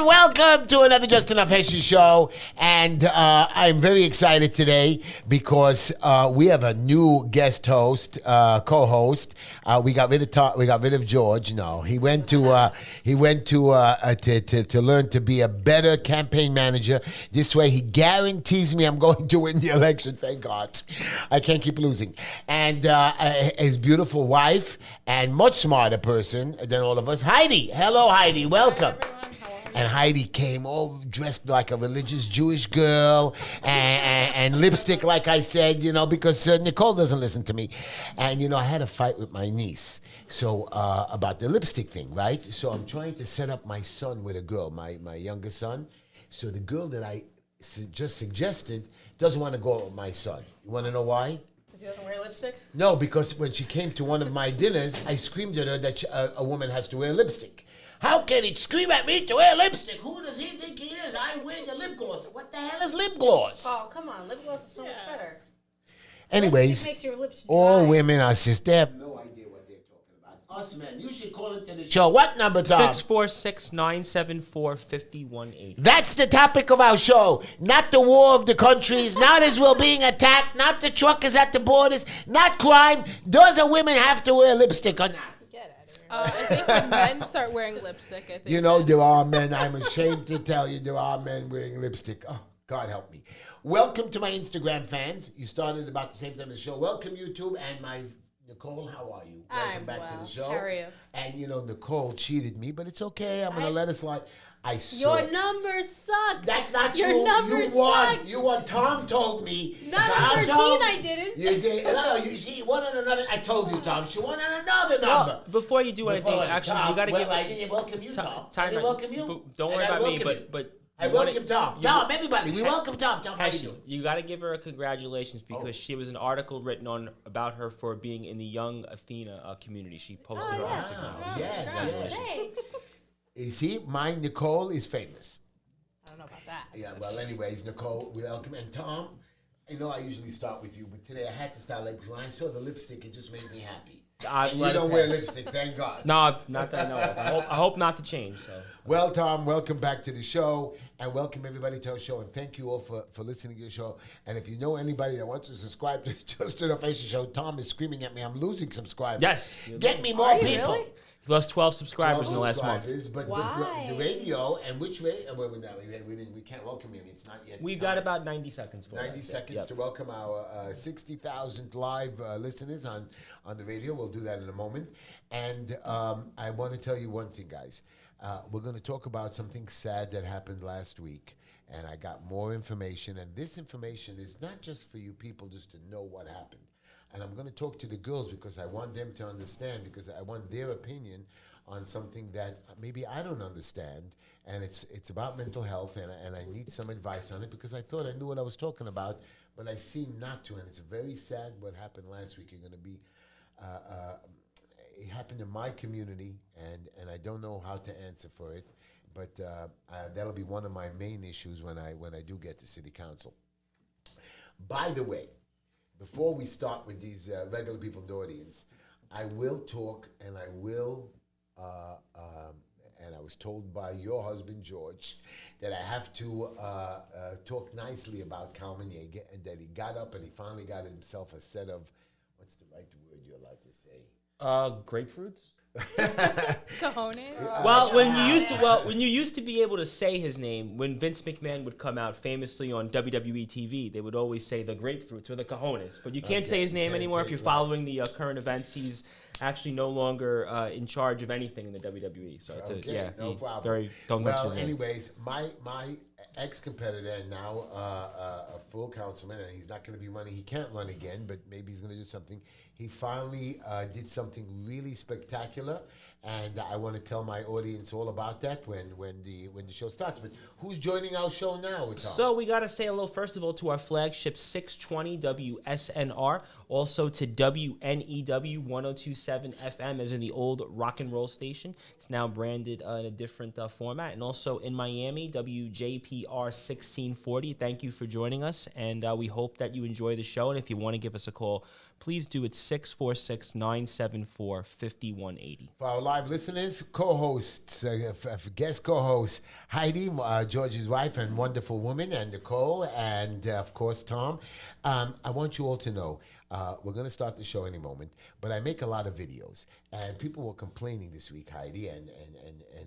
everyone. Welcome to another Just Enough Heshy show. And I'm very excited today because we have a new guest host, co-host. We got rid of George. No, he went to learn to be a better campaign manager. This way, he guarantees me I'm going to win the election. Thank God. I can't keep losing. And his beautiful wife and much smarter person than all of us, Heidi. Hello, Heidi. Welcome. Hi, everyone. How are you? And Heidi came all dressed like a religious Jewish girl and lipstick, like I said, because Nicole doesn't listen to me. And, I had a fight with my niece about the lipstick thing, right? So I'm trying to set up my son with a girl, my younger son. So the girl that I just suggested doesn't want to go out with my son. You want to know why? Because he doesn't wear lipstick? No, because when she came to one of my dinners, I screamed at her that a woman has to wear lipstick. How can he scream at me to wear lipstick? Who does he think he is? I wear the lip gloss. What the hell is lip gloss? Oh, come on. Lip gloss is so much better. Anyways, Lipstick makes your lips dry. all women are sis. They have no idea what they're talking about. Us men, you should call into the show. What number, Tom? 646-974-5180. That's the topic of our show. Not the war of the countries, not Israel being attacked, not the truckers at the borders, not crime. Does a woman have to wear lipstick or not? I think when men start wearing lipstick, I think. There are men, I'm ashamed to tell you, there are men wearing lipstick. Oh, God help me. Welcome to my Instagram fans. You started about the same time as the show. Welcome, YouTube, and my Nicole, how are you? Welcome I'm back to well. the show. How are you? And, Nicole cheated me, but it's okay. I'm going to let it slide. I saw. Your numbers suck. That's not Your true. numbers You won. suck. You won. Tom told me. Not on 13, I didn't. You did. No, she won on another. I told you, Tom. She won on another number. Well, before you do anything, actually, Tom, you got to give. I didn't welcome you, Tom. I didn't welcome you. Don't worry about me, but I welcome Tom. Tom, everybody, we welcome Tom. Tom, how you doing? You got to give her a congratulations because she was an article written about her for being in the Young Athena community. She posted on Instagram. Yes. Congratulations. Thanks. You see, my Nicole is famous. I don't know about that. Yeah, well, anyways, Nicole, we welcome. And Tom, I usually start with you, but today I had to start because when I saw the lipstick, it just made me happy. And you don't wear lipstick, thank God. No, not that I know of. I hope not to change. So. Well, Tom, welcome back to the show, and welcome everybody to our show, and thank you all for listening to the show. And if you know anybody that wants to subscribe to Just Enough Heshy show, Tom is screaming at me, I'm losing subscribers. Yes. Get me more people. Really? He lost 12 subscribers in the last month. But Why? the radio, and which radio? We can't welcome him. It's not yet. We've time. got about 90 seconds for 90 seconds to welcome our 60,000 live listeners on the radio. We'll do that in a moment. And I want to tell you one thing, guys. We're going to talk about something sad that happened last week. And I got more information. And this information is not just for you people just to know what happened. And I'm going to talk to the girls because I want them to understand, because I want their opinion on something that maybe I don't understand. And it's about mental health, and I need some advice on it because I thought I knew what I was talking about, but I seem not to. And it's very sad what happened last week. You're going to be, it happened in my community, and I don't know how to answer for it. But that'll be one of my main issues when I do get to city council. By the way, before we start with these regular people in the audience, I will talk, and I will, and I was told by your husband, George, that I have to talk nicely about Calminier, and that he got up and he finally got himself a set of, what's the right word you're allowed to say? Grapefruits? Cojones? When you used to be able to say his name, when Vince McMahon would come out famously on WWE TV, they would always say the grapefruits or the cojones. But you can't say his name anymore if you're following the current events. He's actually no longer in charge of anything in the WWE. So no problem. Don't mention his name. Anyways, my ex-competitor and now a full councilman, and he's not going to be running. He can't run again, but maybe he's going to do something. He finally did something really spectacular, and I want to tell my audience all about that when the show starts. But who's joining our show now? Tom? So we got to say hello, first of all, to our flagship 620 WSNR, also to WNEW 1027 FM, as in the old rock and roll station. It's now branded in a different format. And also in Miami, WJPR 1640. Thank you for joining us, and we hope that you enjoy the show. And if you want to give us a call please do it 646-974-5180. For our live listeners, co-hosts, guest co-hosts, Heidi, George's wife and wonderful woman, and Nicole, and of course, Tom. I want you all to know, we're going to start the show any moment, but I make a lot of videos, and people were complaining this week, Heidi and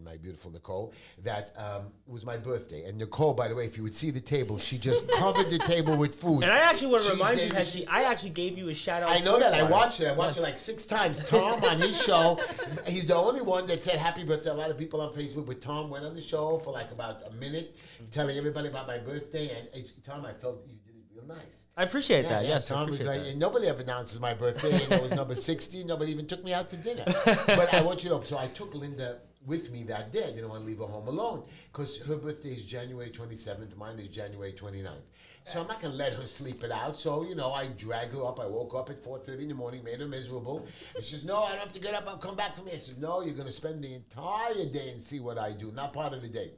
my beautiful Nicole, that it was my birthday. And Nicole, by the way, if you would see the table, she just covered the table with food. And I actually want to She's remind you, there, Heshy, I actually gave you a shout out. I know that. I watched it. I watched it like 6 times. Tom on his show, he's the only one that said happy birthday. A lot of people on Facebook, but Tom went on the show for like about a minute, telling everybody about my birthday. And Tom, I felt you did it real nice. I appreciate that. Yes, Tom I was appreciate like, that. and nobody ever announces my birthday. And it was number 60. Nobody even took me out to dinner. But I want you to know. So I took Linda with me that day. I didn't want to leave her home alone because her birthday is January 27th. Mine is January 29th. So I'm not going to let her sleep it out. So, I dragged her up. I woke up at 4:30 in the morning, made her miserable. And she says, no, I don't have to get up. I'll come back for me. I said, no, you're going to spend the entire day and see what I do, not part of the day.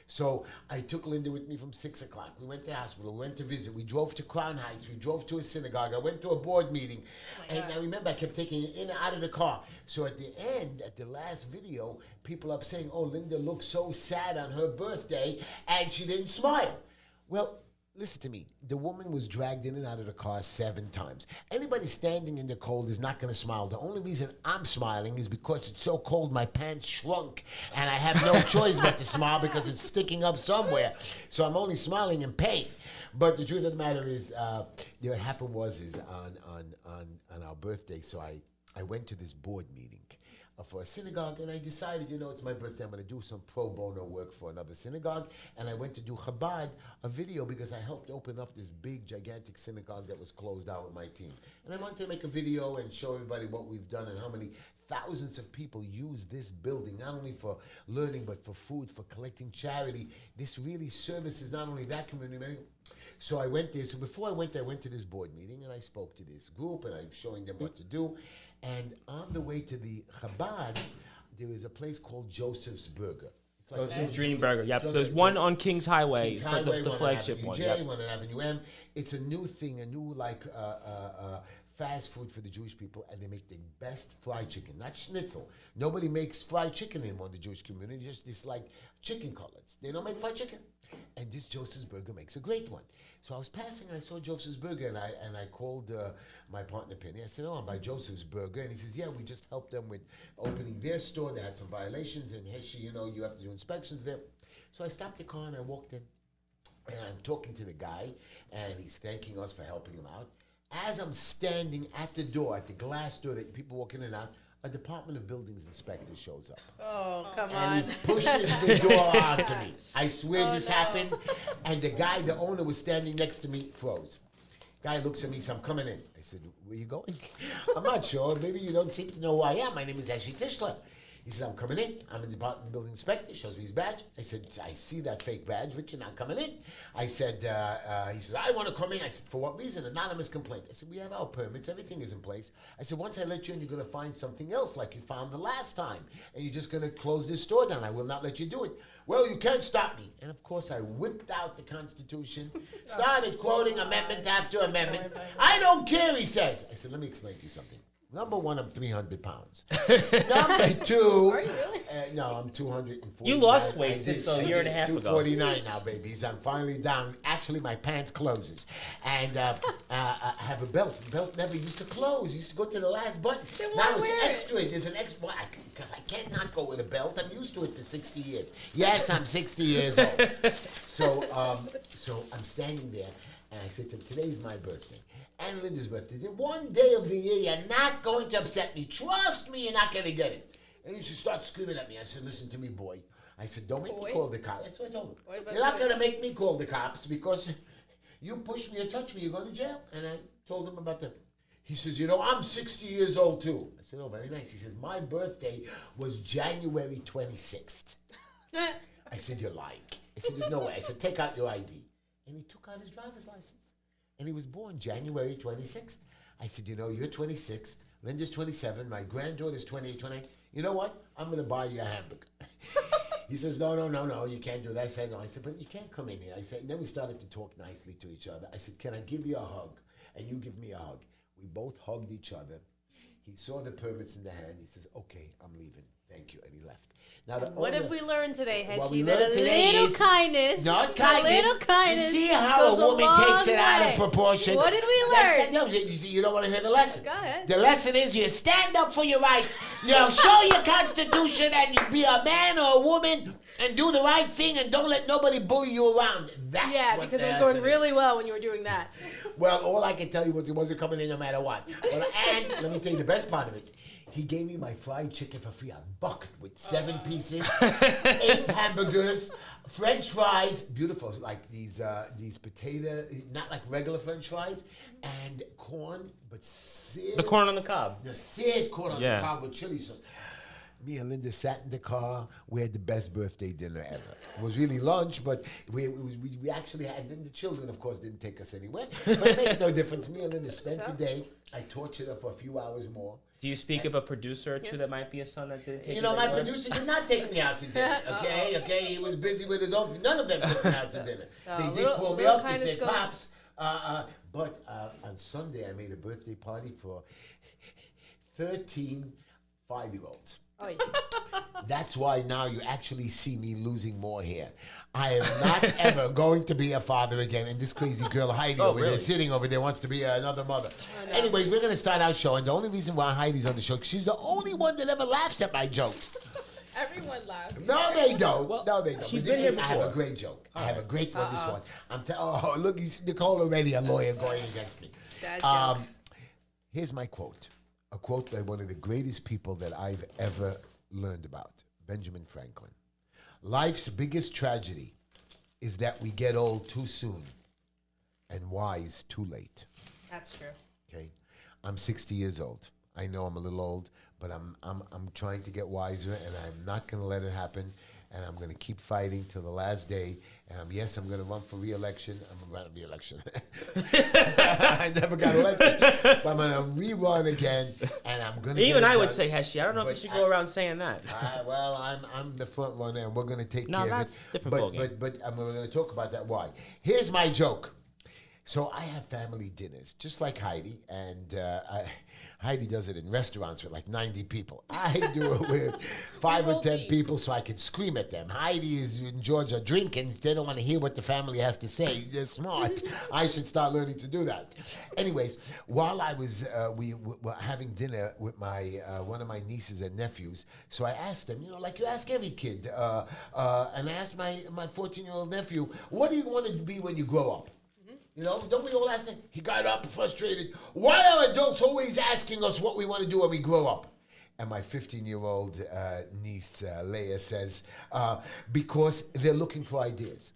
So I took Linda with me from 6 o'clock. We went to the hospital. We went to visit. We drove to Crown Heights. We drove to a synagogue. I went to a board meeting. And I remember I kept taking it in and out of the car. So at the end, at the last video, people up saying, oh, Linda looked so sad on her birthday and she didn't smile. Well, listen to me. The woman was dragged in and out of the car 7 times. Anybody standing in the cold is not going to smile. The only reason I'm smiling is because it's so cold my pants shrunk and I have no choice but to smile because it's sticking up somewhere. So I'm only smiling in pain. But the truth of the matter is, what happened was on our birthday, so I went to this board meeting for a synagogue, and I decided, it's my birthday, I'm going to do some pro bono work for another synagogue, and I went to do Chabad, a video, because I helped open up this big, gigantic synagogue that was closed down with my team. And I wanted to make a video and show everybody what we've done and how many thousands of people use this building, not only for learning, but for food, for collecting charity. This really services not only that community. So I went there. So before I went to this board meeting, and I spoke to this group, and I'm showing them what to do. And on the way to the Chabad, there is a place called Joseph's Burger. It's like Joseph's Dream Burger. Yep. Joseph's There's one on Kings Highway, Kings Highway, the one flagship on one. Avenue J, Yep. one on Avenue M. It's a new thing, a new fast food for the Jewish people, and they make the best fried chicken, not schnitzel. Nobody makes fried chicken anymore in the Jewish community, just this like chicken cutlets. They don't make fried chicken. And this Joseph's Burger makes a great one. So I was passing and I saw Joseph's Burger, and I called my partner Penny. I said, oh, I'm by Joseph's Burger. And he says, yeah, we just helped them with opening their store. They had some violations, and Heshy, you have to do inspections there. So I stopped the car and I walked in, and I'm talking to the guy, and he's thanking us for helping him out. As I'm standing at the door, at the glass door that people walk in and out, a Department of Buildings inspector shows up. Oh, come And on. he pushes the door out to me. I swear this happened. And the owner was standing next to me, froze. Guy looks at me, so I'm coming in. I said, where you going? I'm not sure. Maybe you don't seem to know who I am. My name is Heshy Tischler. He says, I'm coming in. I'm a Department Building Inspector. He shows me his badge. I said, I see that fake badge, but you're not coming in. I said, he says, I want to come in. I said, for what reason? Anonymous complaint. I said, we have our permits. Everything is in place. I said, once I let you in, you're going to find something else like you found the last time. And you're just going to close this store down. I will not let you do it. Well, you can't stop me. And of course, I whipped out the Constitution, started quoting amendment after amendment. I don't care, he says. I said, let me explain to you something. Number one, I'm 300 pounds. Number two, Are you really? No, I'm 240. You lost weight since a year and a half ago. 249 now, babies. I'm finally down. Actually, my pants closes. And I have a belt. The belt never used to close. Used to go to the last button. Now it's extra. There's an extra. Because I can't not go with a belt. I'm used to it for 60 years. Yes, I'm 60 years old. So I'm standing there, and I said to him, today's my birthday. And Linda's birthday. The one day of the year you're not going to upset me. Trust me, you're not going to get it. And he should start screaming at me. I said, listen to me, boy. I said, don't make me call the cops. That's what I told him. You're not going to make me call the cops because you push me or touch me, you're going to jail. And I told him about that. He says, I'm 60 years old too. I said, oh, very nice. He says, my birthday was January 26th. I said, you're lying. I said, there's no way. I said, take out your ID. And he took out his driver's license. And he was born January 26th. I said, you're 26th. Linda's 27. My granddaughter's 28, 29. You know what? I'm going to buy you a hamburger. He says, no, you can't do that. I said, no. I said, but you can't come in here. I said, and then we started to talk nicely to each other. I said, can I give you a hug? And you give me a hug. We both hugged each other. He saw the permits in the hand. He says, "Okay, I'm leaving. Thank you," and he left. Now, What have we learned today, What we Heshy? That learned a today little is kindness, not kindness. a little kindness. You see how goes a woman takes it long out way. of proportion. What did we That's learn? not- no, you see, you don't want to hear the lesson. Go ahead. The lesson is you stand up for your rights. You know, show your constitution and you be a man or a woman and do the right thing and don't let nobody bully you around. That's Yeah, what because the it was going lesson is. really well when you were doing that. Well, all I can tell you was it wasn't coming in no matter what. Well, and let me tell you the best part of it. He gave me my fried chicken for free, a bucket with 7 pieces, 8 hamburgers, French fries, beautiful, like these potato, not like regular French fries, and corn, but seared. The corn on the cob. The seared corn on Yeah. the cob with chili sauce. Me and Linda sat in the car. We had the best birthday dinner ever. It was really lunch, but we actually had, and the children, of course, didn't take us anywhere. But it makes no difference. Me and Linda spent the day. I tortured her for a few hours more. Do you speak of a producer or two that might be a son that didn't take You know, my anywhere? producer did not take me out to dinner. Okay, he was busy with his own. None of them took me out to dinner. So They a did little- call me little up. They kindness said, goes- "Pops." But on Sunday, I made a birthday party for 13 5-year-olds. Oh, yeah. That's why now you actually see me losing more hair. I am not ever going to be a father again. And this crazy girl Heidi over there, really? sitting over there, wants to be another mother. Anyways, we're going to start our show. And the only reason why Heidi's on the show, 'cause she's the only one that ever laughs at my jokes. Everyone laughs. No, they don't. Well, No, they don't. she's But been this here I have a before. great joke. I have a great one. This one. Oh, look, he's Nicole already, a lawyer going against me. Bad joke. Here's my quote. A quote by one of the greatest people that I've ever learned about, Benjamin Franklin. Life's biggest tragedy is that we get old too soon and wise too late. That's true. Okay, I'm 60 years old. I know I'm a little old, but I'm trying to get wiser, and I'm not going to let it happen. And I'm going to keep fighting till the last day. And I'm going to run for re-election. I'm going to run for re-election. I never got elected, but I'm going to rerun again, and I'm going to. Even I would say, Heshy, I don't know if you But should go around saying that. Well, I'm the front runner, and we're going to take No, care that's of it. different ballgame. But we're going to talk about that. Why? Here's my joke. So I have family dinners, just like Heidi, and Heidi does it in restaurants with like 90 people. I do it with 5 or 10 people so I can scream at them. Heidi is in Georgia drinking. They don't want to hear what the family has to say. They're smart. I should start learning to do that. Anyways, while I was we were having dinner with my one of my nieces and nephews, so I asked them, like you ask every kid, and I asked my 14-year-old nephew, what do you want to be when you grow up? Don't we all ask him? He got up frustrated. Why are adults always asking us what we want to do when we grow up? And my 15-year-old niece, Leah, says, because they're looking for ideas.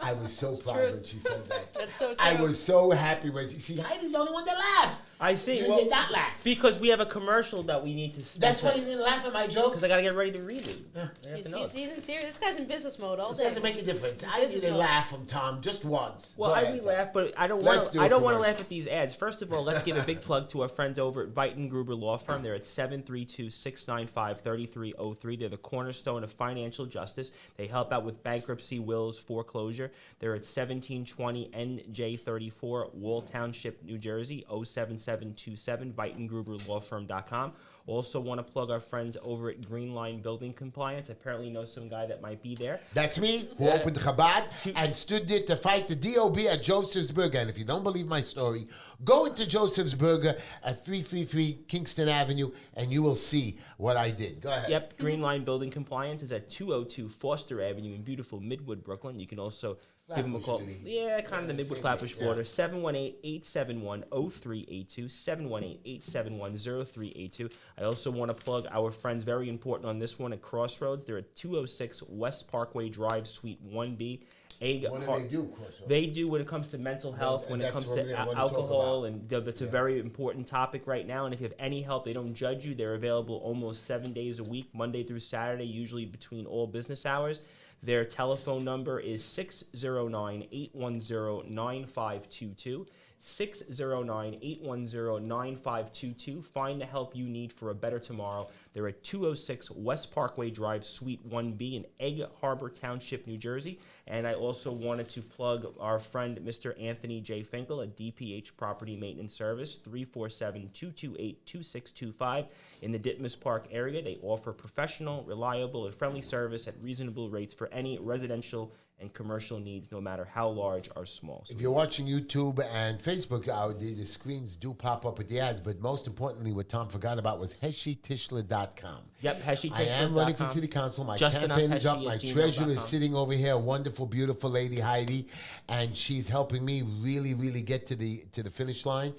I was so proud when she said that. That's so true. I was so happy when she... See, Heidi's the only one that laughed. I see. You did not laugh. Because we have a commercial that we need to. That's why you didn't laugh at my joke. Because I gotta get ready to read it. I have to know it. He's in serious. This guy's in business mode all It day. doesn't make a difference. I Business didn't mode. laugh from Tom just once. Well, Go I ahead, do Tom. laugh, but I don't Let's want do to. a I don't want to commercial. laugh at these ads. First of all, let's give a big plug to our friends over at Viton Gruber Law Firm. They're at 732-695-3303. They're the cornerstone of financial justice. They help out with bankruptcy, wills, foreclosure. They're at 1720 NJ34, Wall Township, New Jersey, 07727. VitonGruberLawFirm.com. Also want to plug our friends over at Green Line Building Compliance. Apparently know some guy that might be there. That's me, who opened Chabad and stood there to fight the DOB at Joseph's Burger. And if you don't believe my story, go into Joseph's Burger at 333 Kingston Avenue, and you will see what I did. Go ahead. Yep, Green Line Building Compliance is at 202 Foster Avenue in beautiful Midwood, Brooklyn. You can also give them a call. Flatbush, really. Yeah, kind of the Midwood same Flatbush thing, border. 718-871-0382, 718-871-0382. I also want to plug our friends, very important on this one, at Crossroads. They're at 206 West Parkway Drive, Suite 1B. What do they do, Crossroads? They do when it comes to mental health, and when it that's comes what to we want to talk alcohol, about. and that's a very important topic right now. And if you have any help, they don't judge you. They're available almost 7 days a week, Monday through Saturday, usually between all business hours. Their telephone number is 609-810-9522. 609-810-9522. Find the help you need for a better tomorrow. They're at 206 West Parkway Drive, Suite 1B in Egg Harbor Township, New Jersey. And I also wanted to plug our friend, Mr. Anthony J. Finkel at DPH Property Maintenance Service, 347-228-2625 in the Ditmas Park area. They offer professional, reliable, and friendly service at reasonable rates for any residential and commercial needs, no matter how large or small. So if you're watching YouTube and Facebook, the screens do pop up with the ads, but most importantly, what Tom forgot about was HeshyTishler.com. Yep, HeshyTishler.com. I am running for city council. My campaign is up. My treasurer is sitting over here, a wonderful, beautiful lady, Heidi, and she's helping me really, really get to the finish line.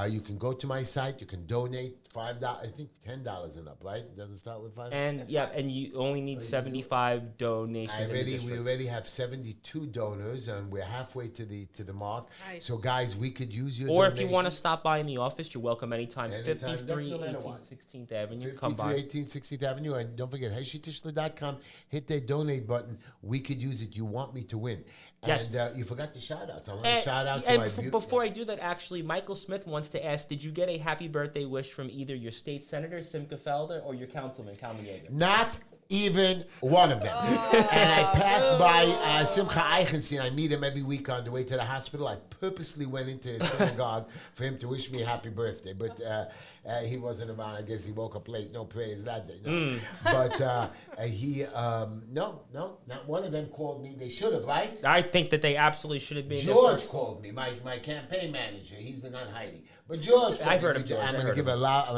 You can go to my site. You can donate $5, I think $10 and up, right? Doesn't start with $5. And you only need 75 donations. We already have 72 donors, and we're halfway to the mark. Nice. So, guys, we could use your Or donation. if you want to stop by in the office, you're welcome anytime. Anytime, that's 53 no matter 18th, what. 16th Avenue. Come by. 16th Avenue, and don't forget, HeshyTishler.com. Hit that donate button. We could use it. You want me to win. Yes. And you forgot the shout-outs. I want to shout out to and my before I do that, actually, Michael Smith wants to ask, did you get a happy birthday wish from either your state senator, Simca Felder, or your councilman, Kalman Yeager? Not even one of them. And I passed by Simcha Eichenstein. I meet him every week on the way to the hospital. I purposely went into his synagogue for him to wish me a happy birthday. But he wasn't around. I guess he woke up late. No prayers that day. No. But not one of them called me. They should have, right? I think that they absolutely should have been. George called me, my campaign manager. He's the not Heidi. But George, I've heard of George. I'm going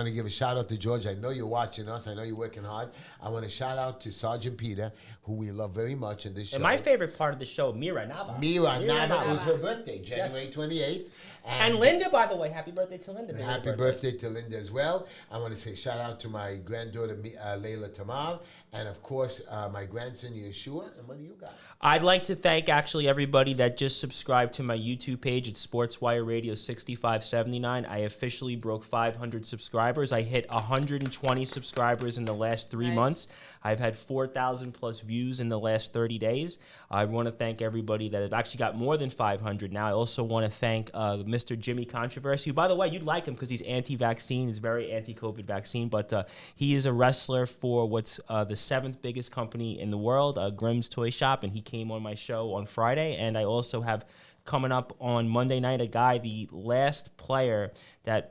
to give a shout out to George. I know you're watching us. I know you're working hard. I want to shout out to Sergeant Peter, who we love very much in this show. And my favorite part of the show, Mira Nava. Mira Nava. It was her birthday, January 28th. And Linda, by the way, happy birthday to Linda. Happy birthday to Linda as well. I want to say shout out to my granddaughter, Layla Tamar, and of course, my grandson, Yeshua. And what do you got? I'd like to thank actually everybody that just subscribed to my YouTube page at SportsWire Radio 6579. I officially broke 500 subscribers. I hit 120 subscribers in the last 3 months. I've had 4,000 plus views in the last 30 days. I want to thank everybody that have actually got more than 500 now. I also want to thank Mr. Jimmy Controversy. By the way, you'd like him because he's anti-vaccine. He's very anti-COVID vaccine, but he is a wrestler for what's the 7th biggest company in the world, Grimm's Toy Shop, and he came on my show on Friday. And I also have coming up on Monday night,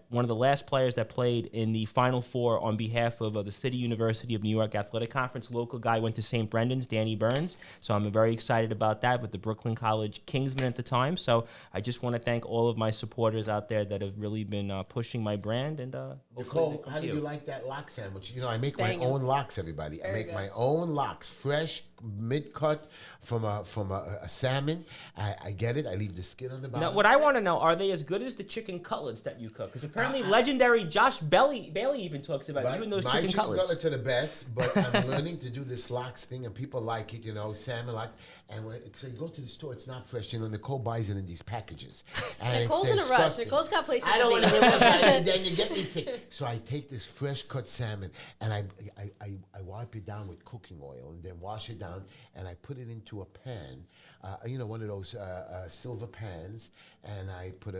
one of the last players that played in the Final Four on behalf of the City University of New York Athletic Conference. Local guy went to St. Brendan's, Danny Burns. So I'm very excited about that with the Brooklyn College Kingsmen at the time. So I just want to thank all of my supporters out there that have really been pushing my brand. And Nicole, how do you like that lock sandwich? You know, I make Banging. my own locks, everybody. I make my own locks, fresh, mid-cut from a salmon. I get it. I leave the skin on the bottom. now, what I want to know, are they as good as the chicken cutlets that you cook? Because apparently legendary Josh Bailey even talks about you and those chicken cutlets. My chicken cutlets are the best, but I'm learning to do this lox thing, and people like it, you know, salmon lox. And when you go to the store, it's not fresh. You know, Nicole buys it in these packages. And Nicole's it's in a rush. disgusting. Nicole's got places I don't to want be. to hear that. Then you get me sick. So I take this fresh cut salmon, and I wipe it down with cooking oil, and then wash it down, and I put it into a pan, one of those silver pans, and I put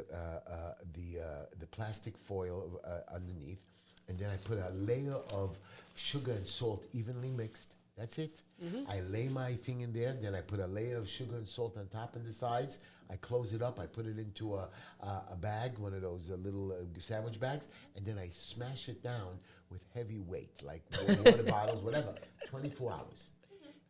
the plastic foil underneath, and then I put a layer of sugar and salt evenly mixed. That's it. I lay my thing in there, then I put a layer of sugar and salt on top and the sides. I close it up. I put it into a bag, one of those little sandwich bags, and then I smash it down with heavy weight, like water bottles, whatever, 24 hours.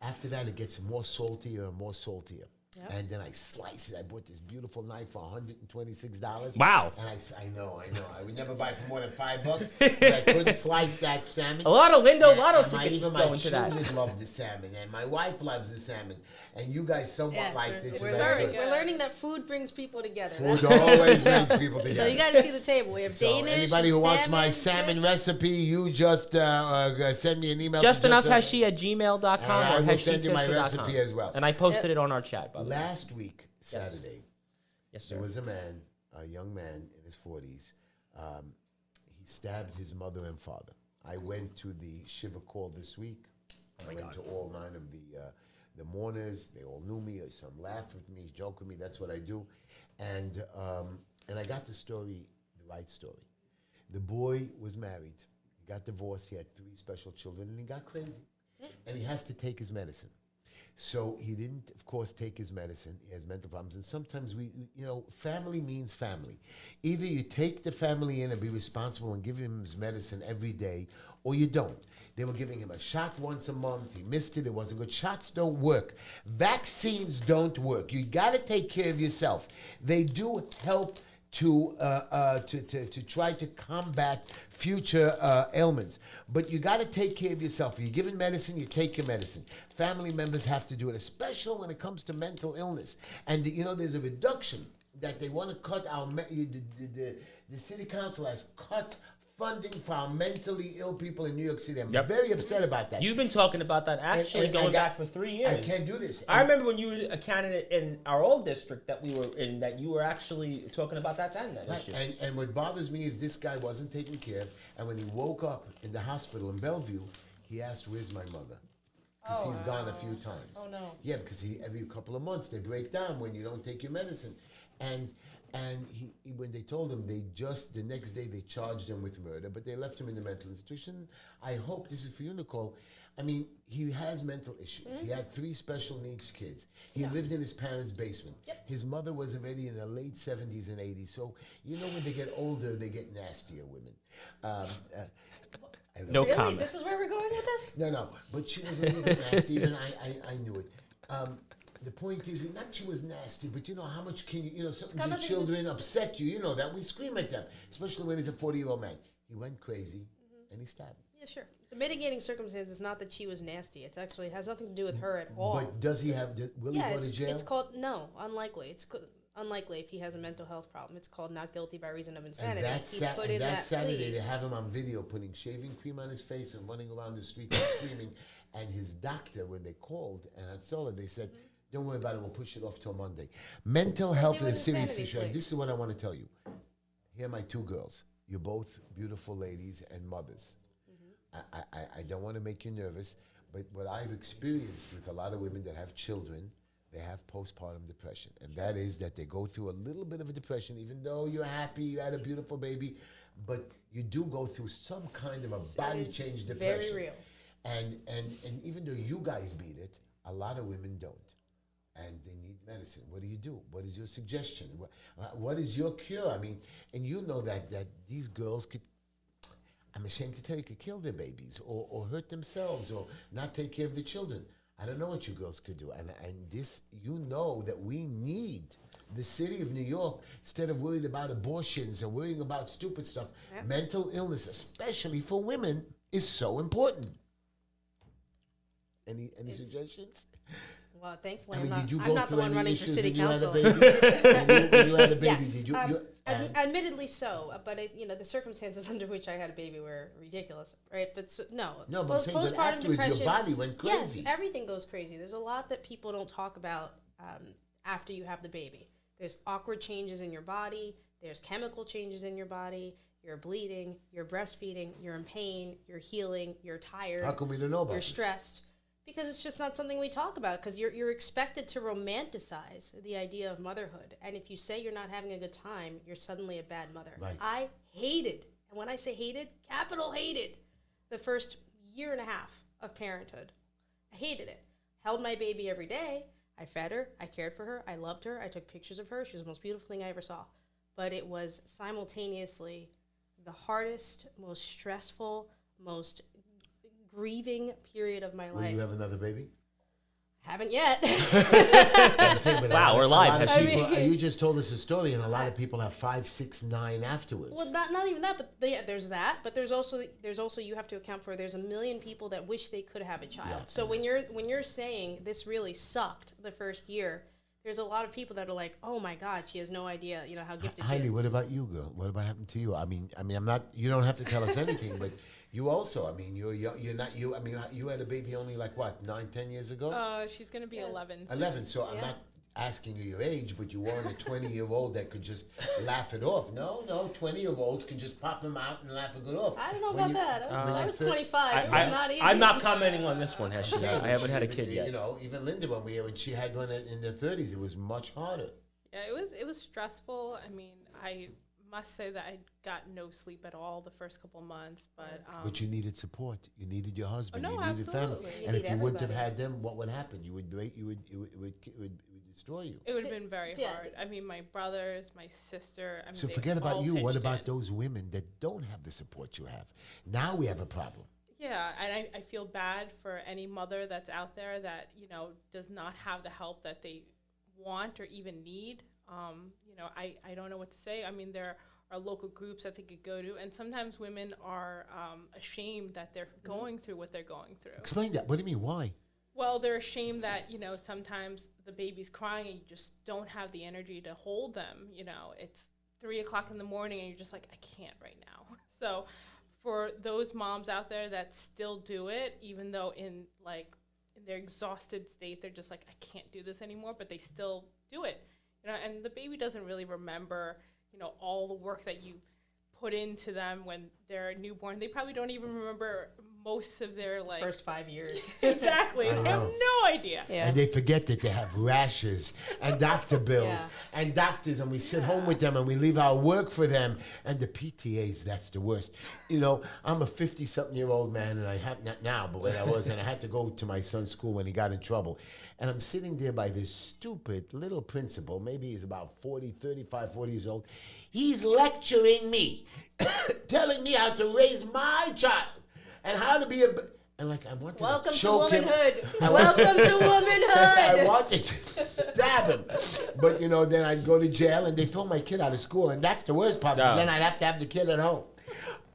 After that, it gets more saltier and more saltier. Yep. And then I slice it. I bought this beautiful knife for $126. Wow. And I know. I would never buy for more than $5. But I couldn't slice that salmon. A lot of Lindo Lotto tickets even go my into that. children love the salmon, and my wife loves the salmon. And you guys somewhat like it. We're learning that food brings people together. Food always brings people together. So you got to see the table. We have Danish, anybody who wants my salmon salmon recipe, you just send me an email. JustEnoughHeshy@gmail.com I or will send you my HeshyTishler.com. recipe as well. And I posted it on our chat, by the way. Last week, Saturday, Yes, sir. there was a young man in his 40s. He stabbed his mother and father. I went to the Shiva call this week. I went to all 9 of the mourners. They all knew me. Some laughed with me, joked with me. That's what I do. And and I got the story, the right story. The boy was married. He got divorced. He had 3 special children, and he got crazy. And he has to take his medicine. So he didn't, of course, take his medicine. He has mental problems. And sometimes family means family. Either you take the family in and be responsible and give him his medicine every day, or you don't. They were giving him a shot once a month. He missed it. It wasn't good. Shots don't work. Vaccines don't work. You got to take care of yourself. They do help to try to combat future ailments. But you got to take care of yourself. If you're given medicine, you take your medicine. Family members have to do it, especially when it comes to mental illness. And there's a reduction that they want to cut the city council has cut funding for our mentally ill people in New York City. I'm very upset about that. You've been talking about that actually going back for 3 years. I can't do this. I remember when you were a candidate in our old district that we were in, that you were actually talking about that then. That issue. And what bothers me is this guy wasn't taken care of, and when he woke up in the hospital in Bellevue, he asked, "Where's my mother?" Because he's gone a few times. Oh, no. Yeah, because every couple of months they break down when you don't take your medicine. And he when they told him, the next day they charged him with murder, but they left him in the mental institution. I hope, this is for you, Nicole, I mean, he has mental issues. Mm-hmm. He had 3 special needs kids. He lived in his parents' basement. Yep. His mother was already in the late 70s and 80s. So, when they get older, they get nastier, women. No really? comment. This is where we're going with this? No. But she was a little nasty, even I knew it. The point is, not she was nasty, but how much can something your children upset you, that we scream at them, especially when he's a 40-year-old man. He went crazy, and he stabbed him. Yeah, sure. The mitigating circumstance is not that she was nasty. It actually has nothing to do with her at all. But does he have, will he go to jail? It's called, no, unlikely. It's unlikely if he has a mental health problem. It's called not guilty by reason of insanity. And that Saturday, they have him on video putting shaving cream on his face and running around the street and screaming. And his doctor, when they called, and I saw it, they said, "Don't worry about it, we'll push it off till Monday." Mental health is a serious issue. And this is what I want to tell you. Here are my 2 girls. You're both beautiful ladies and mothers. I don't want to make you nervous, but what I've experienced with a lot of women that have children, they have postpartum depression. And that is that they go through a little bit of a depression, even though you're happy, you had a beautiful baby, but you do go through some kind of a body change depression. Very real. And even though you guys beat it, a lot of women don't. And they need medicine. What do you do? What is your suggestion? What is your cure? I mean, and that these girls could, I'm ashamed to tell you, could kill their babies or hurt themselves or not take care of the children. I don't know what you girls could do. And this, that we need the city of New York, instead of worried about abortions and worrying about stupid stuff, mental illness, especially for women, is so important. Any suggestions? Well, thankfully, I mean, I'm not the one running for city council. When you had a baby, Yes, did you? admittedly so, but the circumstances under which I had a baby were ridiculous, right? But no, but I'm saying, but afterwards, your body went crazy. Yes, everything goes crazy. There's a lot that people don't talk about after you have the baby. There's awkward changes in your body. There's chemical changes in your body. You're bleeding. You're breastfeeding. You're in pain. You're healing. You're tired. How come we don't know about You're this? stressed. Because it's just not something we talk about, because you're expected to romanticize the idea of motherhood. And if you say you're not having a good time, you're suddenly a bad mother. Right. I hated, and when I say hated, capital hated, the first 1.5 years of parenthood. I hated it. Held my baby every day. I fed her. I cared for her. I loved her. I took pictures of her. She was the most beautiful thing I ever saw. But it was simultaneously the hardest, most stressful, most grieving period of my life. Will you have another baby? Haven't yet. I'm saying, but Wow, we're live. You just told us a story, and a lot of people have 5, 6, 9 afterwards. Well, not even that, but there's that. But there's also you have to account for there's 1 million people that wish they could have a child. Yeah. So when you're saying this really sucked the first year, there's a lot of people that are like, oh my God, she has no idea, how gifted she Heidi, is. what about you, girl? What about happened to you? I mean, I'm not. You don't have to tell us anything, but you also. I mean, you're not you. I mean, you had a baby only like what, 9, 10 years ago? She's gonna be 11. 11. So I'm not asking you your age, but you weren't a 20-year-old that could just laugh it off. No, 20-year-olds could just pop them out and laugh it off. I don't know about that. I was 25. It was not easy. I'm not commenting on this one, Heshy. Yeah, I haven't had a kid yet. Even Linda, when she had one in the 30s, it was much harder. Yeah, it was stressful. I mean, I must say that I got no sleep at all the first couple months, But you needed support. You needed your husband. no, you needed family. absolutely. You And need if you wouldn't have everybody. had them, what would happen? You would break. It would destroy you. It would have been very Yeah. hard. I mean, my brothers, my sister. I mean, So they forget about all you. What pitched about in. those women that don't have the support you have? Now we have a problem. Yeah, and I feel bad for any mother that's out there that, does not have the help that they want or even need. I don't know what to say. I mean, there are local groups that they could go to, and sometimes women are ashamed that they're going through what they're going through. Explain that. What do you mean? Why? Well, they're ashamed that, sometimes the baby's crying and you just don't have the energy to hold them. It's 3 o'clock in the morning and you're just like, I can't right now. So for those moms out there that still do it, even though in their exhausted state, they're just like, I can't do this anymore, but they still do it. And the baby doesn't really remember, all the work that you put into them when they're newborn. They probably don't even remember most of their First 5 years. Exactly. I They have know. no idea. Yeah. And they forget that they have rashes and doctor bills Yeah. and doctors, and we sit home with them and we leave our work for them. And the PTAs, that's the worst. I'm a 50-something-year-old man, and I have not now, but when I was, and I had to go to my son's school when he got in trouble. And I'm sitting there by this stupid little principal, maybe he's about 35, 40 years old. He's lecturing me, telling me how to raise my child and how to be and I wanted Welcome to to choke him. womanhood. I Welcome wanted- to womanhood. I wanted to stab him. But, then I'd go to jail and they throw my kid out of school. And that's the worst part because No. then I'd have to have the kid at home.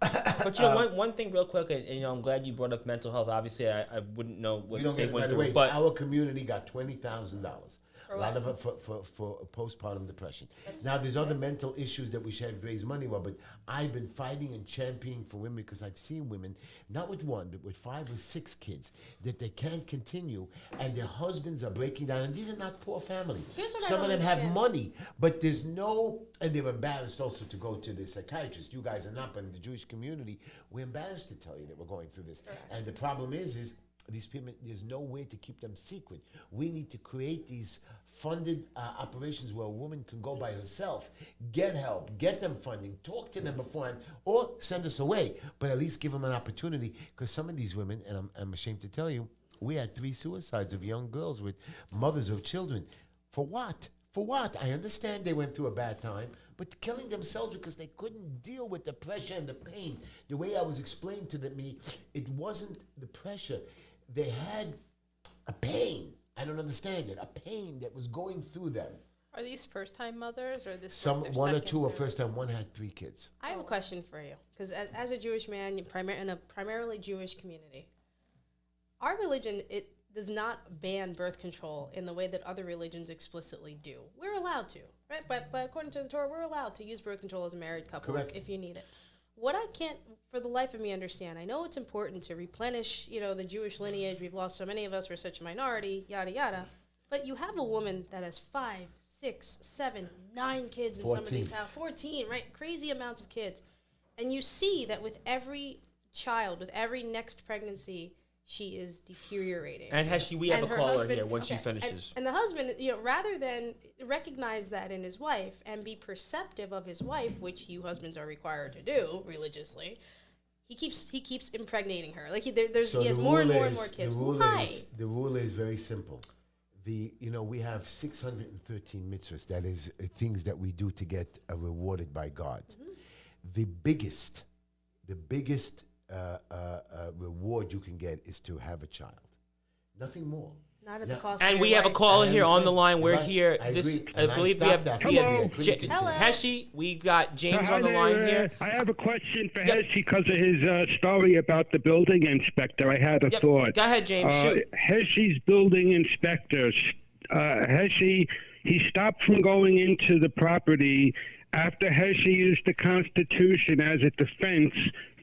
But one thing real quick, and I'm glad you brought up mental health. Obviously, I wouldn't know what We don't they get it, by went the through, way, but our community got $20,000. A lot of it for postpartum depression. Now, there's other mental issues that we should raise money for, but I've been fighting and championing for women because I've seen women, not with one, but with 5 or 6 kids, that they can't continue, and their husbands are breaking down. And these are not poor families. Here's what I Some of don't them have understand. money, but there's no, and they're embarrassed also to go to the psychiatrist. You guys are not, but in the Jewish community, we're embarrassed to tell you that we're going through this. And the problem is these people, there's no way to keep them secret. We need to create these funded operations where a woman can go by herself, get help, get them funding, talk to them beforehand, or send us away, but at least give them an opportunity. Because some of these women, and I'm ashamed to tell you, we had 3 suicides of young girls with mothers of children. For what? For what? I understand they went through a bad time, but killing themselves because they couldn't deal with the pressure and the pain. The way I was explained to me, it wasn't the pressure. They had a pain. I don't understand it. A pain that was going through them. Are these first-time mothers or this? Some their one or second, two, or third? first time one had 3 kids. I have a question for you, because as a Jewish man, in a primarily Jewish community, our religion, it does not ban birth control in the way that other religions explicitly do. We're allowed to, right? But according to the Torah, we're allowed to use birth control as a married couple Correct. if you need it. What I can't, for the life of me, understand, I know it's important to replenish, the Jewish lineage. We've lost so many of us. We're such a minority, yada, yada. But you have a woman that has 5, 6, 7, 9 kids in some of 14. these houses. 14, right? Crazy amounts of kids. And you see that with every child, with every next pregnancy, she is deteriorating. and we have And a her caller husband- here once she okay, finishes. And the husband, rather than recognize that in his wife and be perceptive of his wife, which you husbands are required to do religiously, he keeps impregnating her. Like he has more and more and more kids. Why? The rule is very simple. We have 613 mitzvahs. That is things that we do to get rewarded by God. Mm-hmm. The biggest reward you can get is to have a child. Nothing more. Not at the Now- cost of And your we have a wife. caller I here on the understand. line. We're Right. here. I This, agree. I And I believe we stopped have after we that. have I couldn't continue. Hello. Heshi. We've got James Hi on the line there. here. I have a question for Yep. Heshy because of his story about the building inspector. I had a Yep. thought. Go ahead, James. Shoot. Heshy's building inspectors. Heshy, he stopped from going into the property after Heshy used the Constitution as a defense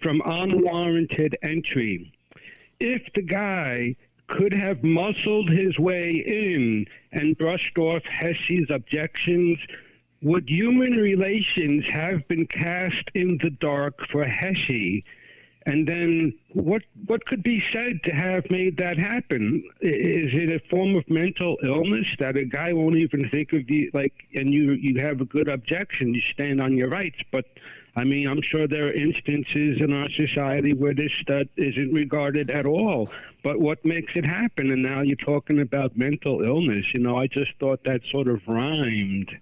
from unwarranted entry. If the guy could have muscled his way in and brushed off Heshy's objections, would human relations have been cast in the dark for Heshy? And then what could be said to have made that happen? Is it a form of mental illness that a guy won't even think of you, like, and you have a good objection, you stand on your rights, but I mean, I'm sure there are instances in our society where this isn't regarded at all. But what makes it happen? And now you're talking about mental illness. I just thought that sort of rhymed.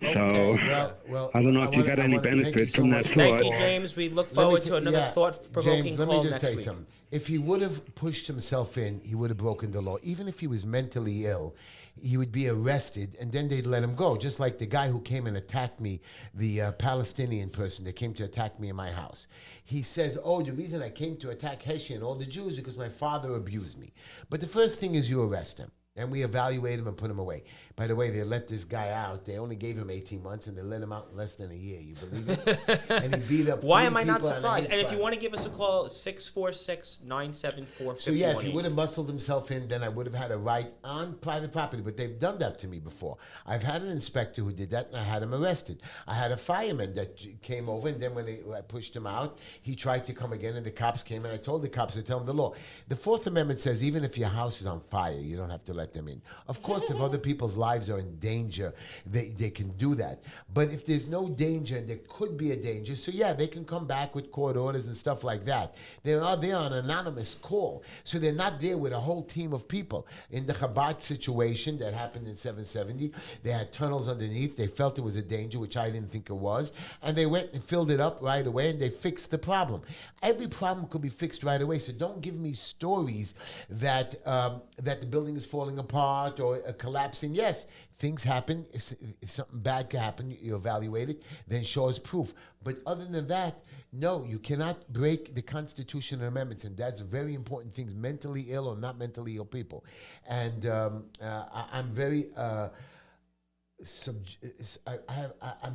So, well, I don't know if you got any benefit from that thought. Thank you, James. We look forward to another thought-provoking James, let call me just next tell you week. something. If he would have pushed himself in, he would have broken the law. Even if he was mentally ill, he would be arrested, and then they'd let him go. Just like the guy who came and attacked me, the Palestinian person that came to attack me in my house. He says, the reason I came to attack Heshy and all the Jews is because my father abused me. But the first thing is you arrest him. And we evaluate him and put him away. By the way, they let this guy out. They only gave him 18 months, and they let him out in less than a year. You believe it? And he beat up. Why 3 am I not people and a surprised? hate And if you crime. want to give us a call, 646-974-5118. So yeah, if he would have muscled himself in, then I would have had a right on private property. But they've done that to me before. I've had an inspector who did that, and I had him arrested. I had a fireman that came over, and then when I pushed him out, he tried to come again, and the cops came, and I told the cops to tell him the law. The Fourth Amendment says even if your house is on fire, you don't have to let them in. Of course, if other people's lives are in danger, they can do that. But if there's no danger, and there could be a danger, so yeah, they can come back with court orders and stuff like that. They are there on an anonymous call, so they're not there with a whole team of people. In the Chabad situation that happened in 770, they had tunnels underneath. They felt it was a danger, which I didn't think it was, and they went and filled it up right away, and they fixed the problem. Every problem could be fixed right away, so don't give me stories that that the building is falling apart or collapsing. Yes, things happen. If something bad can happen, you evaluate it, then show us proof. But other than that, no, you cannot break the Constitution and amendments, and that's very important things, mentally ill or not mentally ill people. And I'm very, I'm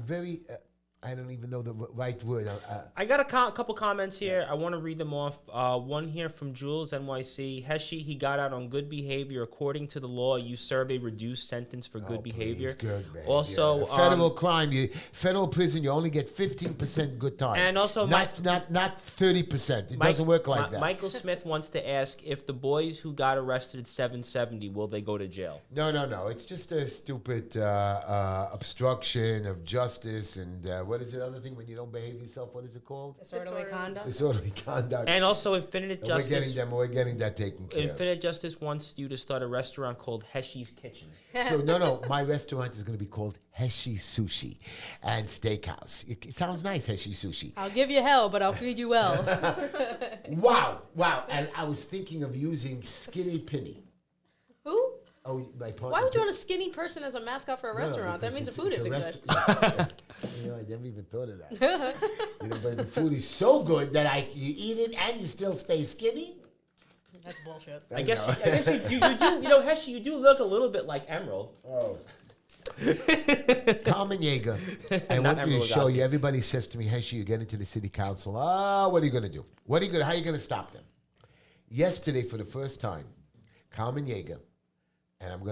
very, I don't even know the right word. I got a couple comments here. I want to read them off. One here from Jules, NYC. Heshy, he got out on good behavior. According to the law, you serve a reduced sentence for good behavior. Good behavior. Also, federal crime, federal prison, you only get 15% good time. And also, not 30%. It doesn't work like that. Michael Smith wants to ask if the boys who got arrested at 770, will they go to jail? No. It's just a stupid obstruction of justice and what is the other thing when you don't behave yourself? What is it called? Disorderly conduct. Disorderly conduct. And also, Infinite Justice. We're getting that taken care of. Infinite Justice wants you to start a restaurant called Heshy's Kitchen. So no, my restaurant is going to be called Heshy Sushi and Steakhouse. It sounds nice, Heshy Sushi. I'll give you hell, but I'll feed you well. Wow. And I was thinking of using Skinny Penny. Who? Oh, my partner. Why would you want a skinny person as a mascot for a restaurant? That means the food isn't good. I never even thought of that. But the food is so good that you eat it and you still stay skinny. That's bullshit. I guess you do. Heshy, you do look a little bit like Emerald. Oh. Carmen Yeager, I want you to show you. Everybody says to me, Heshy, you get into the city council. What are you going to do? How are you going to stop them? Yesterday, for the first time, Carmen Yeager, and I'm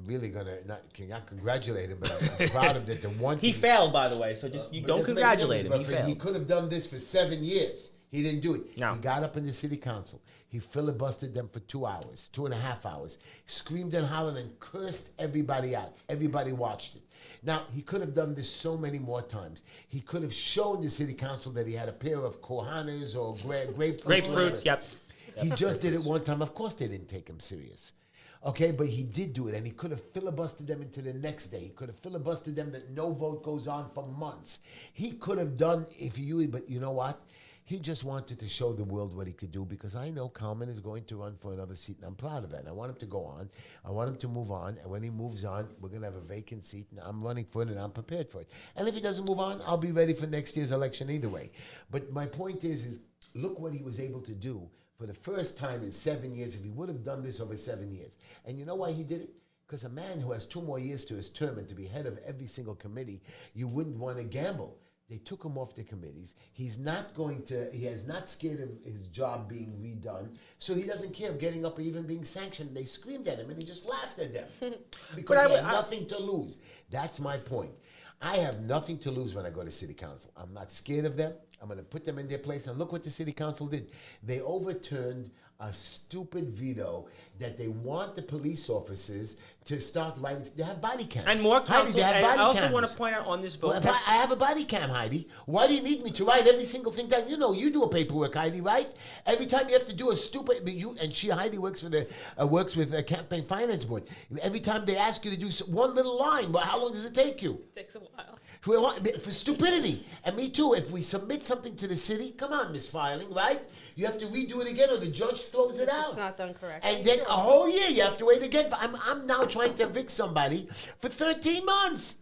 really gonna not congratulate him, but I'm proud of that. The one he failed, by the way, so just don't congratulate him. He failed. He could have done this for 7 years. He didn't do it. No. He got up in the city council. He filibustered them for 2 hours, 2.5 hours. Screamed and hollered and cursed everybody out. Everybody watched it. Now, he could have done this so many more times. He could have shown the city council that he had a pair of cojones or grapefruits. Yep. He just did it one time. Of course, they didn't take him serious. Okay, but he did do it, and he could have filibustered them into the next day. He could have filibustered them that no vote goes on for months. He could have done, but you know what? He just wanted to show the world what he could do, because I know Carmen is going to run for another seat, and I'm proud of that. And I want him to go on. I want him to move on, and when he moves on, we're going to have a vacant seat, and I'm running for it, and I'm prepared for it. And if he doesn't move on, I'll be ready for next year's election either way. But my point is look what he was able to do for the first time in 7 years, if he would have done this over 7 years. And you know why he did it? Because a man who has 2 more years to his term and to be head of every single committee, you wouldn't want to gamble. They took him off the committees. He is not scared of his job being redone, so he doesn't care of getting up or even being sanctioned. They screamed at him and he just laughed at them because he had nothing to lose. That's my point. I have nothing to lose when I go to city council. I'm not scared of them. I'm going to put them in their place. And look what the city council did. They overturned a stupid veto that they want the police officers to start writing. They have body cams. And more Heidi, council. they have And I body also cams. want to point out on this vote. Well, I have a body cam, Heidi. Why do you need me to write every single thing down? You know, you do a paperwork, Heidi, right? Every time you have to do a stupid, Heidi works for the campaign finance board. Every time they ask you to do one little line, well, how long does it take you? It takes a while. For stupidity. And me too. If we submit something to the city, come on, misfiling, right? You have to redo it again, or the judge throws it out. It's not done correctly. And then a whole year you have to wait again. I'm now trying to evict somebody for 13 months.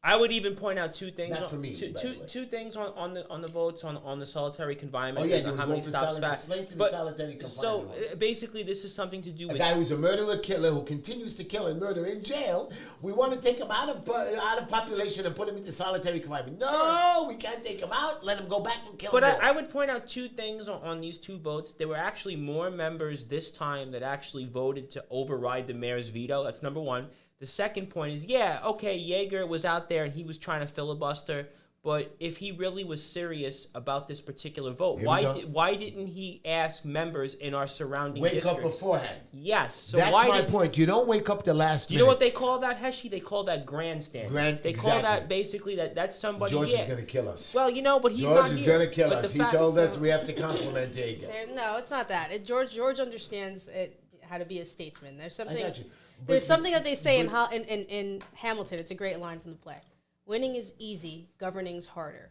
I would even point out two things. Not for me, by the way. Two things on the votes on the solitary confinement. Oh, yeah, and there was how one many for stops solitary- back. explain to the But- solitary confinement So one. basically, this is something to do A with guy who's a murderer, killer, who continues to kill and murder in jail. We want to take him out of population and put him into solitary confinement. No, we can't take him out. Let him go back and kill But him. I would point out two things on these two votes. There were actually more members this time that actually voted to override the mayor's veto. That's number one. The second point is, yeah, okay, Yeager was out there and he was trying to filibuster, but if he really was serious about this particular vote, Here we go. why didn't he ask members in our surrounding Wake districts? up beforehand. Yes. So That's why my did, point. You don't wake up the last You minute. know what they call that, Heshy? They call that grandstanding. They call that exactly. basically that's somebody. George yeah. is going to kill us. Well, but he's George not is here. going to kill But us. the He fact- told us we have to compliment Yeager. No, it's not that. George understands how to be a statesman. There's something. got you. There's But- something that they say but- in Hamilton. It's a great line from the play. Winning is easy. Governing's harder.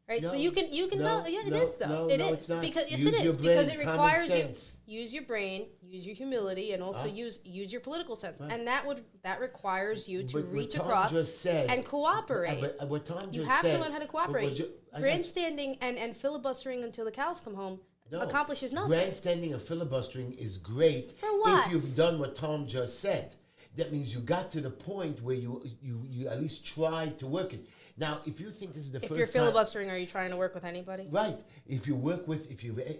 Right. So No, you can no, yeah, it no, is though. no, It no, is it's not. because yes, Use it your is because brain, it common requires you sense. use your brain, use your humility, and also use your political sense, Right. and that requires you to But what reach Tom across just said- and cooperate. But what Tom just You have said, to learn how to cooperate. I got you. Grandstanding and filibustering until the cows come home No. accomplishes nothing. Grandstanding and filibustering is great For what? if you've done what Tom just said. That means you got to the point where you at least tried to work it. Now, if you think this is the If first you're time, filibustering, are you trying to work with anybody? right? If you're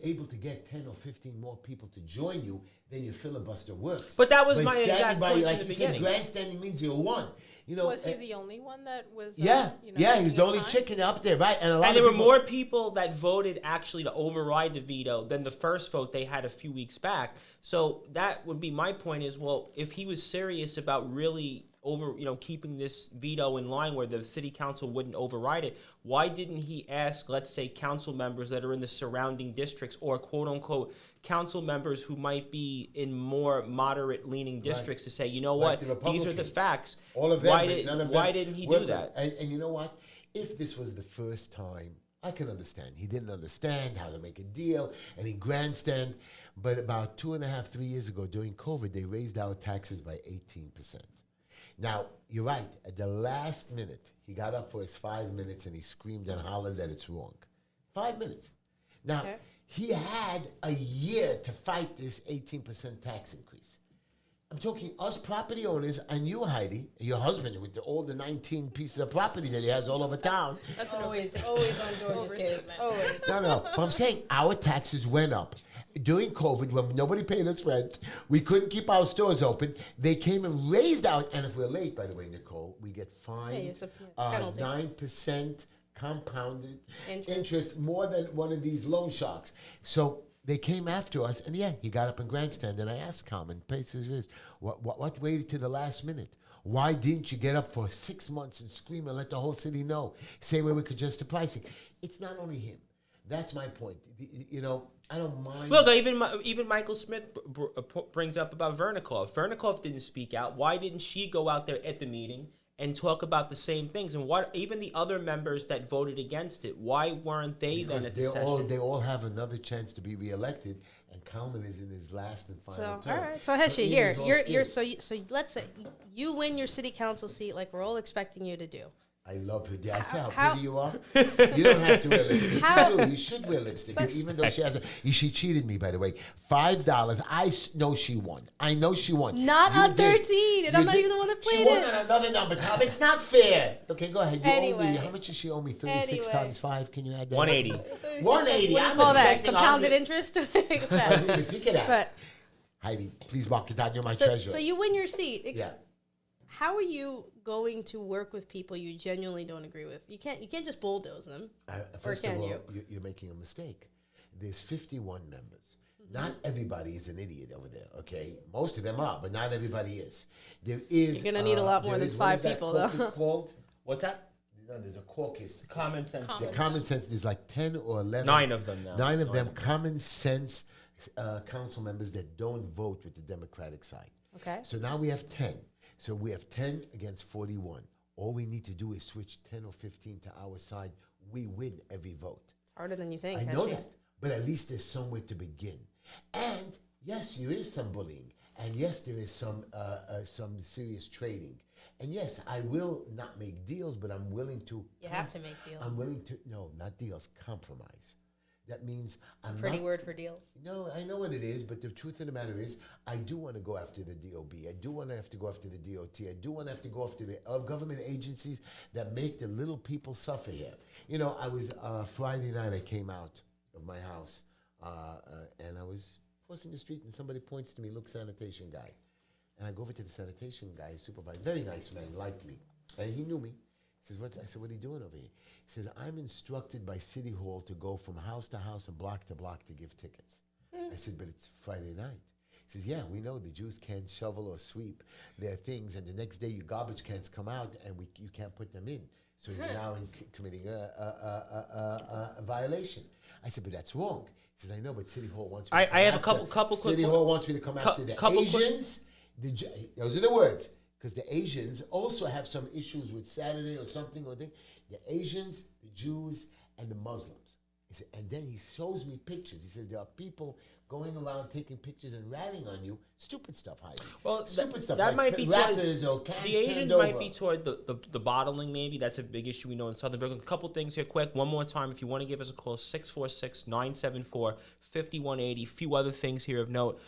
able to get 10 or 15 more people to join you, then your filibuster works. But that was my standing exact by, point like in the he said, beginning. grandstanding means you're one. Was he the only one that was? Yeah, yeah, he's taking the only time? chicken up there, right? And a lot And of there were people, more people that voted actually to override the veto than the first vote they had a few weeks back. So that would be my point is, well, if he was serious about really keeping this veto in line where the city council wouldn't override it, why didn't he ask, let's say, council members that are in the surrounding districts or quote unquote council members who might be in more moderate leaning districts to say, you know Like what, the these are the Republicans. facts. all of them, Why but did none of them why didn't he were do that? And you know what? If this was the first time, I can understand. He didn't understand how to make a deal, and he grandstand. But about 2.5, 3 years ago, during COVID, they raised our taxes by 18%. Now, you're right. At the last minute, he got up for his 5 minutes and he screamed and hollered that it's wrong. 5 minutes. Now, Okay. he had a year to fight this 18% tax increase. I'm talking us property owners and you, Heidi, your husband with all the 19 pieces of property that he has all over town. That's an Always on George's case. Overstatement. Always. No. But I'm saying our taxes went up. During COVID, when nobody paid us rent, we couldn't keep our stores open. They came and raised our, and if we're late, by the way, Nicole, we get fined it's a penalty. 9% compounded Interest. interest, more than one of these loan sharks. So they came after us, and yeah, he got up in grandstand, and I asked Carmen, what waited to the last minute? Why didn't you get up for 6 months and scream and let the whole city know? Same way we could adjust the pricing. It's not only him. That's my point. I don't mind. Look, even Michael Smith brings up about Vernikov. Vernikov didn't speak out. Why didn't she go out there at the meeting and talk about the same things? And what even the other members that voted against it, why weren't they because then at the session? they all have another chance to be reelected, and Kalman is in his last and final So term. all right. So Heshy, Ian here is all you're scared. so let's say you win your city council seat like we're all expecting you to do. I love her. Did I say how How- pretty you are? You don't have to wear lipstick. How- You do. You should wear lipstick. Even though she has she cheated me, by the way. $5. I know she won. I know she won. Not You on did. 13, and You I'm not did. even the one that She played won it. on another number, Tom. It's not fair. Okay, go ahead. You owe Anyway. me. How much does she owe me? 36 Anyway. times 5. Can you add that? 180. 180. What do you I'm call that? expecting Compounded 100. interest? What's I that? didn't even think of that. But Heidi, please mark it down. You're my so treasurer. you win your seat. Yeah. how are you going to work with people you genuinely don't agree with? You can't just bulldoze them. First can of all, you? you're making a mistake. There's 51 members. Not everybody is an idiot over there, okay? Most of them are, but not everybody is. There is. You're gonna need a lot more there than is- 5 what is that people, though. caucus called? What's that? No, there's a caucus. Common sense. Common- The common sense. There's like 10 or 11. 9 of them now. 9 of them common sense council members that don't vote with the Democratic side. Okay. So now we have 10. So we have 10 against 41. All we need to do is switch 10 or 15 to our side. We win every vote. It's harder than you think. I know actually. that, but at least there's somewhere to begin. And yes, there is some bullying, and yes, there is some serious trading, and yes, I will not make deals, but I'm willing to. You have to make deals. I'm willing to not deals, compromise. That means I'm Pretty not, word for deals. No, I know what it is, but the truth of the matter is, I do want to go after the DOB. I do want to have to go after the DOT. I do want to have to go after the government agencies that make the little people suffer here. You know, I was Friday night. I came out of my house. And I was crossing the street, and somebody points to me, "Look, sanitation guy." And I go over to the sanitation guy, supervisor, very nice man, liked me, and he knew me. He says, "What?" I said, "What are you doing over here?" He says, "I'm instructed by City Hall to go from house to house and block to block to give tickets." I said, "But it's Friday night." He says, "Yeah, we know the Jews can't shovel or sweep their things, and the next day your garbage cans come out, and you can't put them in. So you're now committing a violation." I said, "But that's wrong." He says, "I know, but City Hall wants me to come I have a after- couple quick City Hall wants me to come after the couple quick- Asians. Those are the words. Because the Asians also have some issues with Saturday or something or thing. The Asians, the Jews, and the Muslims." He said, and then he shows me pictures. He said, "There are people going around taking pictures and ratting on you. Stupid stuff, Heidi. Well, stupid stuff. that like might be rappers or cans the Asians turned might over. be toward the bottling. Maybe that's a big issue we know in Southern Brooklyn. A couple things here, quick. One more time, if you want to give us a call, 646-974-5180. Few other things here of note.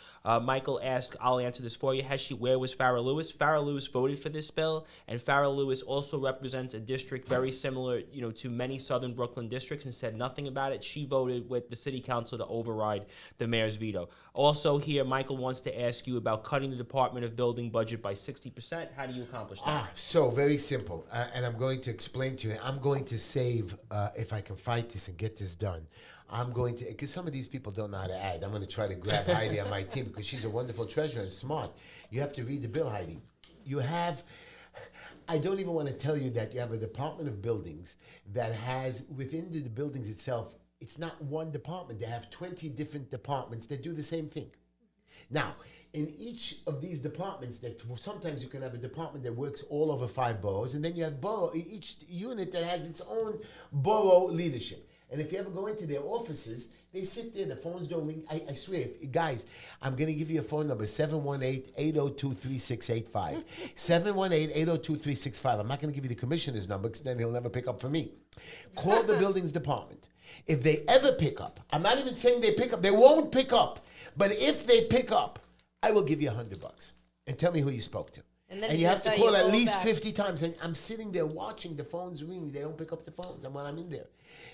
Michael asked, I'll answer this for you. Heshy, where was Farrah Lewis? Farrah Lewis voted for this bill, and Farrah Lewis also represents a district very similar, to many Southern Brooklyn districts, and said nothing about it. She voted with the city council to override the mayor's veto. Also here, Michael wants to ask you about cutting the Department of Building budget by 60%. How do you accomplish that? So very simple, and I'm going to explain to you. I'm going to save, if I can fight this and get this done, I'm going to, because some of these people don't know how to add. I'm going to try to grab Heidi on my team because she's a wonderful treasurer and smart. You have to read the bill, Heidi. You have, I don't even want to tell you that you have a Department of Buildings that has, within the buildings itself, it's not one department. They have 20 different departments that do the same thing. Now, in each of these departments, that sometimes you can have a department that works all over 5 boroughs, and then you have each unit that has its own borough leadership. And if you ever go into their offices, they sit there, the phones don't ring. I swear, guys, I'm going to give you a phone number, 718-802-3685. 718-802-3665. I'm not going to give you the commissioner's number because then he'll never pick up for me. Call the buildings department. If they ever pick up, I'm not even saying they pick up, they won't pick up. But if they pick up, I will give you $100 and tell me who you spoke to. And then And he's you gonna have to tell you call at all least back. 50 times. And I'm sitting there watching the phones ring. They don't pick up the phones. And when I'm in there,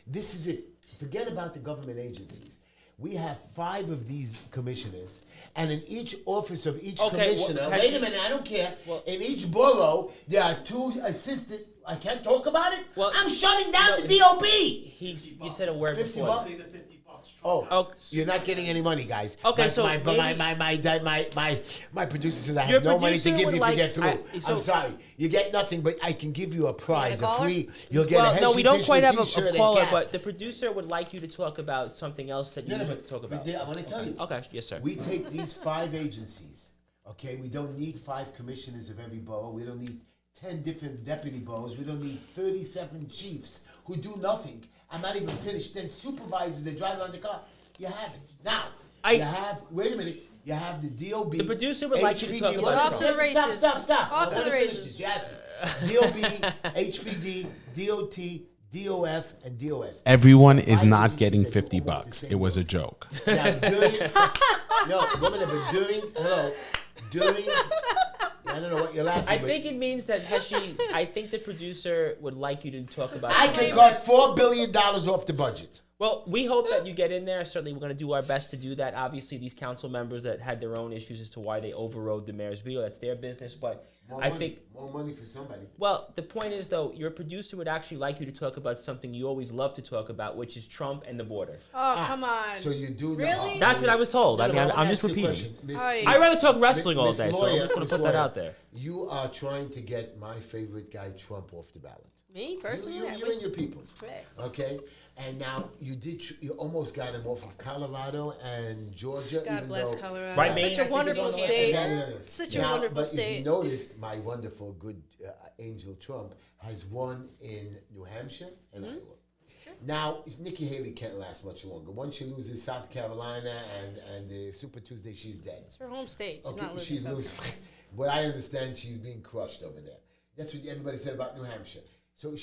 this is it. Forget about the government agencies. We have 5 of these commissioners, and in each office of each commissioner, wait a minute, I don't care. In each borough, there are 2 assistant. I can't talk about it. Well, I'm shutting down no, the DOB. You said a word 50 before. bucks? Say the 50 bucks. Oh, you're not getting any money, guys. Okay, my, so my, maybe- my producer says I Your have no money to producer give would you like- to get through. so- I'm sorry, you get nothing, but I can give you a prize, a caller? free. You'll get a Well, no, we don't Heshy quite have t-shirt a and caller, cap. but the producer would like you to talk about something else that you would like to talk about. I want to tell you. Okay, yes, sir. We take these 5 agencies, okay? We don't need 5 commissioners of every borough. We don't need 10 different deputy boroughs. We don't need 37 chiefs who do nothing. I'm not even finished. Then supervisors that drive around the car. You have it. Now, you have, wait a minute, you have the DOB. The producer would like you to talk HPD. about Off to the races. Stop. Off I to the wanna finish races. this. You asked me. DOB, HPD, DOT, DOF, and DOS. Everyone is 5 not agencies getting that do 50 almost the bucks. same It was a work. joke. Now, during, during, I don't know what you're laughing I but think it means that Heshy, I think the producer would like you to talk about I something can else. cut $4 billion off the budget. Well, we hope that you get in there. Certainly, we're going to do our best to do that. Obviously, these council members that had their own issues as to why they overrode the mayor's veto, that's their business. But I think more money for somebody. Well, the point is, though, your producer would actually like you to talk about something you always love to talk about, which is Trump and the border. Oh, come on. So you do Really? That's what I was told. I mean, I'm just repeating. I'd rather talk wrestling all day, so I'm just going to put that out there. You are trying to get my favorite guy, Trump, off the ballot. Me, personally? You and your people. Right. Okay? And now you almost got him off of Colorado and Georgia. God bless Colorado. Right, Such Maine, a wonderful state. Such a wonderful but state. If you notice, my wonderful, good angel Trump has won in New Hampshire and Iowa. Now, Nikki Haley can't last much longer. Once she loses South Carolina and the Super Tuesday, she's dead. It's her home state. She's Okay, not losing. she's losing. But I understand she's being crushed over there. That's what everybody said about New Hampshire. So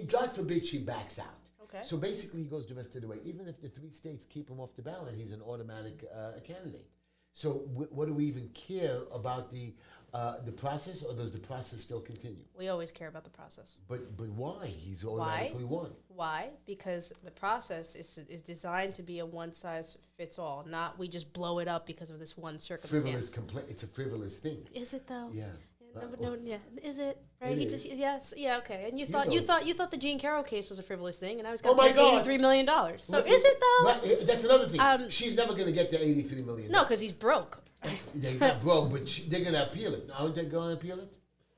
God forbid she backs out. Okay. So basically he goes the rest of the way. Even if the 3 states keep him off the ballot, he's an automatic candidate. So what do we even care about the process, or does the process still continue? We always care about the process. But why? He's automatically won. Why? Because the process is designed to be a one-size-fits-all, not we just blow it up because of this one circumstance. It's a frivolous thing. Is it though? Yeah. No, yeah. Is it? Right? It He is. just yes, yeah, okay. And you know. thought the Jean Carroll case was a frivolous thing, and I was Oh going my to pay God. $83 million. So Well, is it though? Right, that's another thing. She's never going to get the $83 million. No, because he's broke. He's not broke, but they're going to appeal it. Aren't they going to appeal it?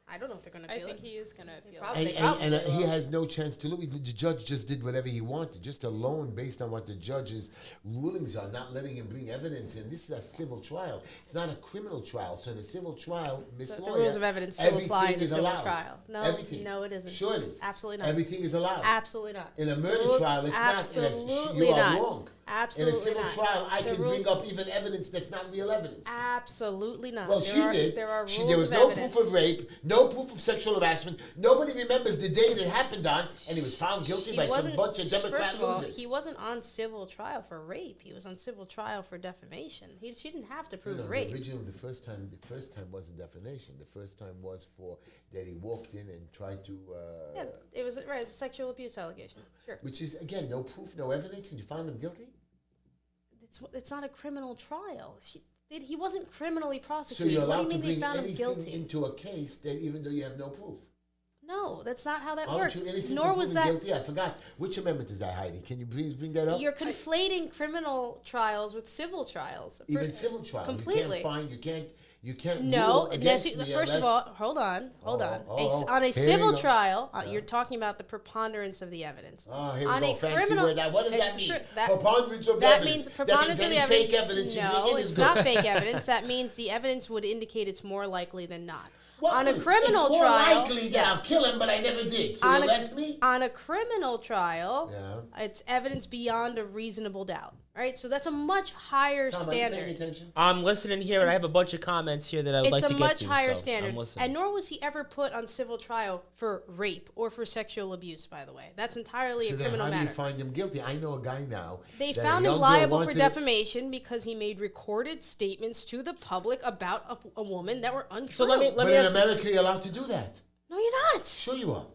I don't know if they're going to I appeal think it. he is going to appeal. Probably. And he has no chance to lose. The judge just did whatever he wanted, just alone based on what the judge's rulings are, not letting him bring evidence in. This is a civil trial. It's not a criminal trial. So in a civil trial, Ms. The Lawyer, rules of evidence still apply in everything a is civil allowed. trial. No, Everything. no, it isn't. Sure it is. Absolutely not. Everything is allowed. Absolutely not. In a murder trial, it's not. Absolutely You are not. wrong. Absolutely In a civil not. trial, I The can rules- bring up even evidence that's not real evidence. Absolutely not. Well, There she did. There are rules There was of no evidence. proof of rape, no proof of sexual harassment. Nobody remembers the day it happened on, and he was found guilty by some bunch of Democrat First of all, losers. he wasn't on civil trial for rape. He was on civil trial for defamation. She didn't have to prove No, rape. the first time wasn't defamation. The first time was for that he walked in and tried to. Yeah, it was right. It's a sexual abuse allegation. Sure. Which is again no proof, no evidence. Did you find them guilty? It's not a criminal trial. He wasn't criminally So prosecuted. you're What do allowed you to mean they bring found him anything guilty? into a case that even though you have no proof. No, that's not how that Aren't works. you innocent Nor until was proven that. guilty? I forgot. Which amendment is that, Heidi? Can you please bring that up? You're conflating criminal trials with civil trials. Even First- civil trials. completely. You can't No, rule against me first of unless- all, hold on. On a here civil we go. trial, Yeah. you're talking about the preponderance of the evidence. Oh, here On we a go. Fancy criminal- word. What does it's that mean? true. That- Preponderance of That evidence. means preponderance of the any evidence. fake evidence you No, bring in it's is good. not fake evidence. That means the evidence would indicate it's more likely than not. Well, On a criminal it's more trial, likely that I'll yes. kill him, but I never did. So On you a- arrest me? On a criminal trial, Yeah. it's evidence beyond a reasonable doubt. Right? So that's a much higher Tom, are you paying standard. attention? I'm listening here, and I have a bunch of comments here that I would like It's to a get much to. higher so standard. I'm listening. And nor was he ever put on civil trial for rape or for sexual abuse, by the way. That's entirely So a then criminal how do matter. you find him guilty? I know a guy now. They that a found young him girl liable for wanted to- defamation because he made recorded statements to the public about a woman that were untrue. So let me But in ask. America, you're allowed to do that. No, you're not. Sure you are.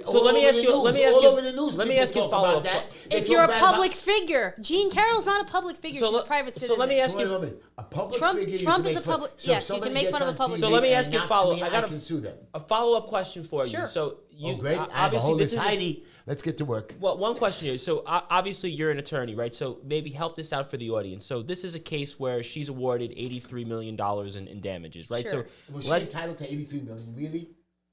So let me ask you. Let me ask you. Over the news, Let me people ask you a talk follow about up. that. They If feel you're a bad about- public figure, Jean Carroll's not a public figure. So She's a le- private so citizen. let me ask So wait you- a minute. A public Trump- figure, you Trump can is make a fun- public- so if yes, you can somebody make gets fun of a on public TV So let me and ask you a knocks follow- me, I got a- can sue them. A follow-up question for you. Sure. So you Oh, great. I have a obviously whole this list. is Heidi, let's get to work. well, one question here. So obviously you're an attorney, right? So maybe help this out for the audience. So this is a case where she's awarded $83 million in damages, right? Sure. Was she let- entitled to $83 million? Really?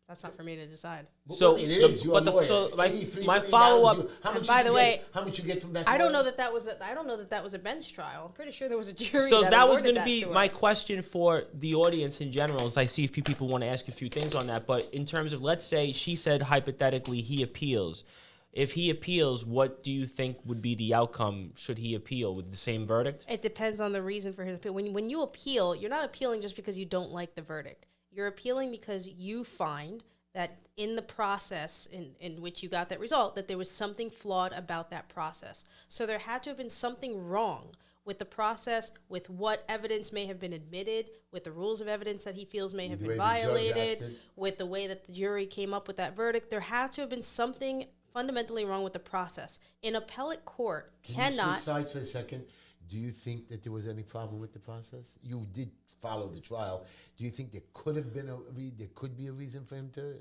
That's not for me to decide. So it the- is. You're but a the- lawyer. so my $83 my million, follow-up- how much by you the get- way, how much you get from that? I don't know lawyer? that that was a, I don't know that that was a bench trial. I'm pretty sure there was a jury. So that was going going to be her. my question for the audience in general. As I see a few people want to ask a few things on that, but in terms of, let's say she said hypothetically he appeals. If he appeals, what do you think would be the outcome? Should he appeal with the same verdict? It depends on the reason for his appeal. When you appeal, you're not appealing just because you don't like the verdict. You're appealing because you find that in the process in which you got that result, that there was something flawed about that process. So there had to have been something wrong with the process, with what evidence may have been admitted, with the rules of evidence that he feels may have The been way the judge violated, acted. with the way that the jury came up with that verdict. There has to have been something fundamentally wrong with the process. An appellate court Can cannot. you switch sides for a second? Do you think that there was any problem with the process? You did follow the trial. Do you think there could have been there could be a reason for him to?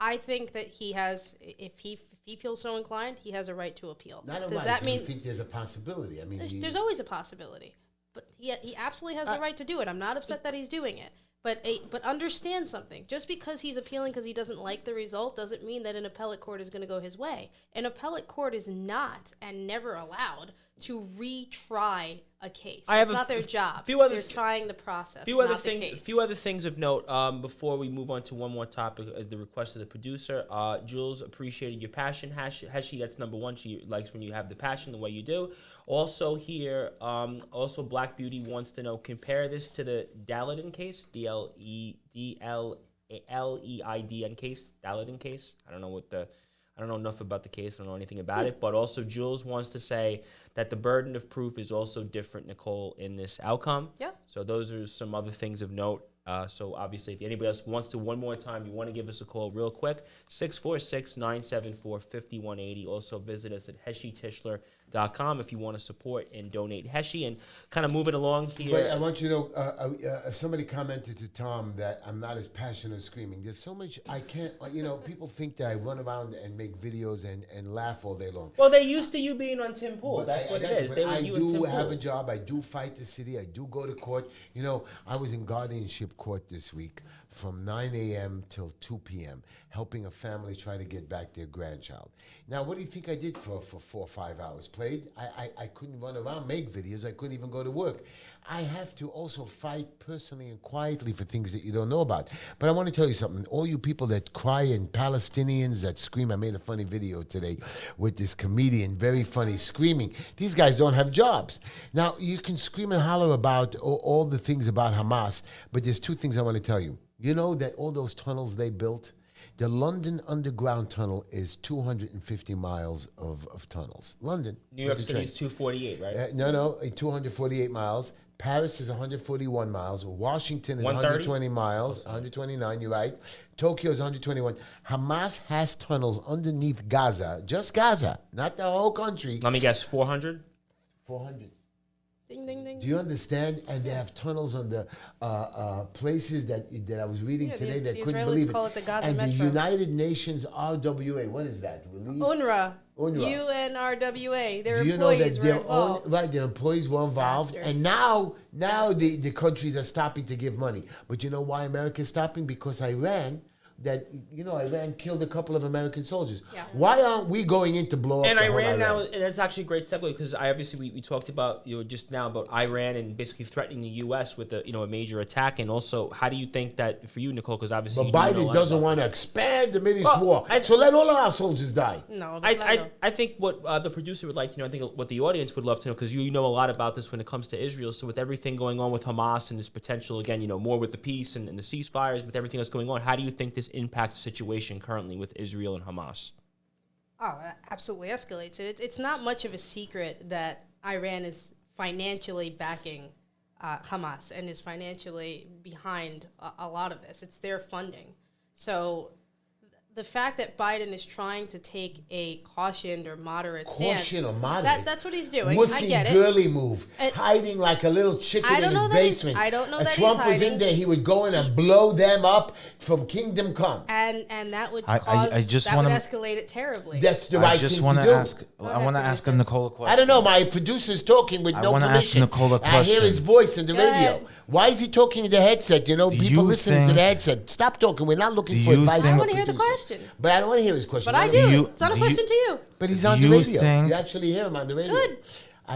I think that he has, if he feels so inclined, he has a right to appeal. Not a Does right. that Do you mean think there's a possibility? I mean, there's always a possibility, but he absolutely has the right to do it. I'm not upset that he's doing it. But understand something. Just because he's appealing because he doesn't like the result doesn't mean that an appellate court is going to go his way. An appellate court is not and never allowed to retry a case. It's not their job. They're trying the process, not the case. A few other things of note before we move on to one more topic, the request of the producer. Jules appreciated your passion. Heshy, that's number one. She likes when you have the passion the way you do. Also here, Black Beauty wants to know, compare this to the Daledin case, Dleidn case, Daledin case. I don't know enough about the case. I don't know anything about it. But also Jules wants to say that the burden of proof is also different, Nicole, in this outcome. Yeah. So those are some other things of note. So obviously, if anybody else wants to, one more time, you want to give us a call real quick, 646-974-5180. Also visit us at heshytischler.com if you want to support and donate Heshy. And kind of moving along here. But I want you to know, somebody commented to Tom that I'm not as passionate as screaming. There's so much I can't, people think that I run around and make videos and laugh all day long. Well, they're used to you being on Tim Pool. That's what it is. I do have a job. I do fight the city. I do go to court. I was in guardianship court this week from 9 a.m. till 2 p.m., helping a family try to get back their grandchild. Now, what do you think I did for 4 or 5 hours? Played? I couldn't run around, make videos. I couldn't even go to work. I have to also fight personally and quietly for things that you don't know about. But I want to tell you something. All you people that cry and Palestinians that scream, I made a funny video today with this comedian, very funny, screaming. These guys don't have jobs. Now, you can scream and holler about all the things about Hamas, but there's two things I want to tell you. You know that all those tunnels they built, the London Underground Tunnel is 250 miles of tunnels. London. New York City is 248, right? No, 248 miles. Paris is 141 miles. Washington is 120 miles, 129, you're right. Tokyo is 121. Hamas has tunnels underneath Gaza, just Gaza, not the whole country. Let me guess, 400? 400. Ding, ding, ding. Do you understand? And they have tunnels on the places that I was reading today that couldn't believe it. Call it the Gaza and Metro. the United Nations RWA, what is that? Relief? UNRWA. UNRWA. Their employees were involved. Their employees were involved. Bastards. And now the countries are stopping to give money. But you know why America is stopping? Because Iran killed a couple of American soldiers. Yeah. Why aren't we going in to blow up and the whole Iran now? And that's actually a great segue because we talked about just now about Iran and basically threatening the U.S. with a major attack. And also, how do you think that for you, Nicole? Because obviously, but Biden doesn't want to expand the Middle East war, so let all of our soldiers die. No, I think what the producer would like to know. I think what the audience would love to know because you know a lot about this when it comes to Israel. So with everything going on with Hamas and this potential again, more with the peace and the ceasefires, with everything that's going on, how do you think this impacts the situation currently with Israel and Hamas? Oh, it absolutely escalates it. It's not much of a secret that Iran is financially backing Hamas and is financially behind a lot of this. It's their funding. So the fact that Biden is trying to take a cautioned or moderate stance. Caution or moderate? That's what he's doing. Wussy, I get it. girly move. Hiding like a little chicken in his basement. I don't know that Trump was in there. He would go in and blow them up from kingdom come. And that would would escalate it terribly. That's the right thing to do. I want to ask Nicole a question. I don't know. My producer's talking with no permission. I want to ask Nicole a question. I hear his voice in the radio. Ahead. Why is he talking to the headset? People listening to the headset. Stop talking. We're not looking for advice. I want to hear the question. But I don't want to hear his question. But I do. It's not a question to you. But he's on the radio. You actually hear him on the radio. Good.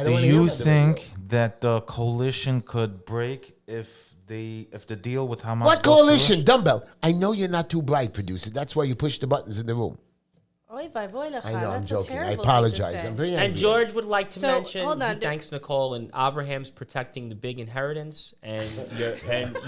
Do you think that the coalition could break if the deal with Hamas? What coalition? Dumbbell. I know you're not too bright, producer. That's why you push the buttons in the room. I know, I'm joking. I apologize. I'm very angry. And George would like to mention hold on, he thanks Nicole and Abraham's protecting the big inheritance, and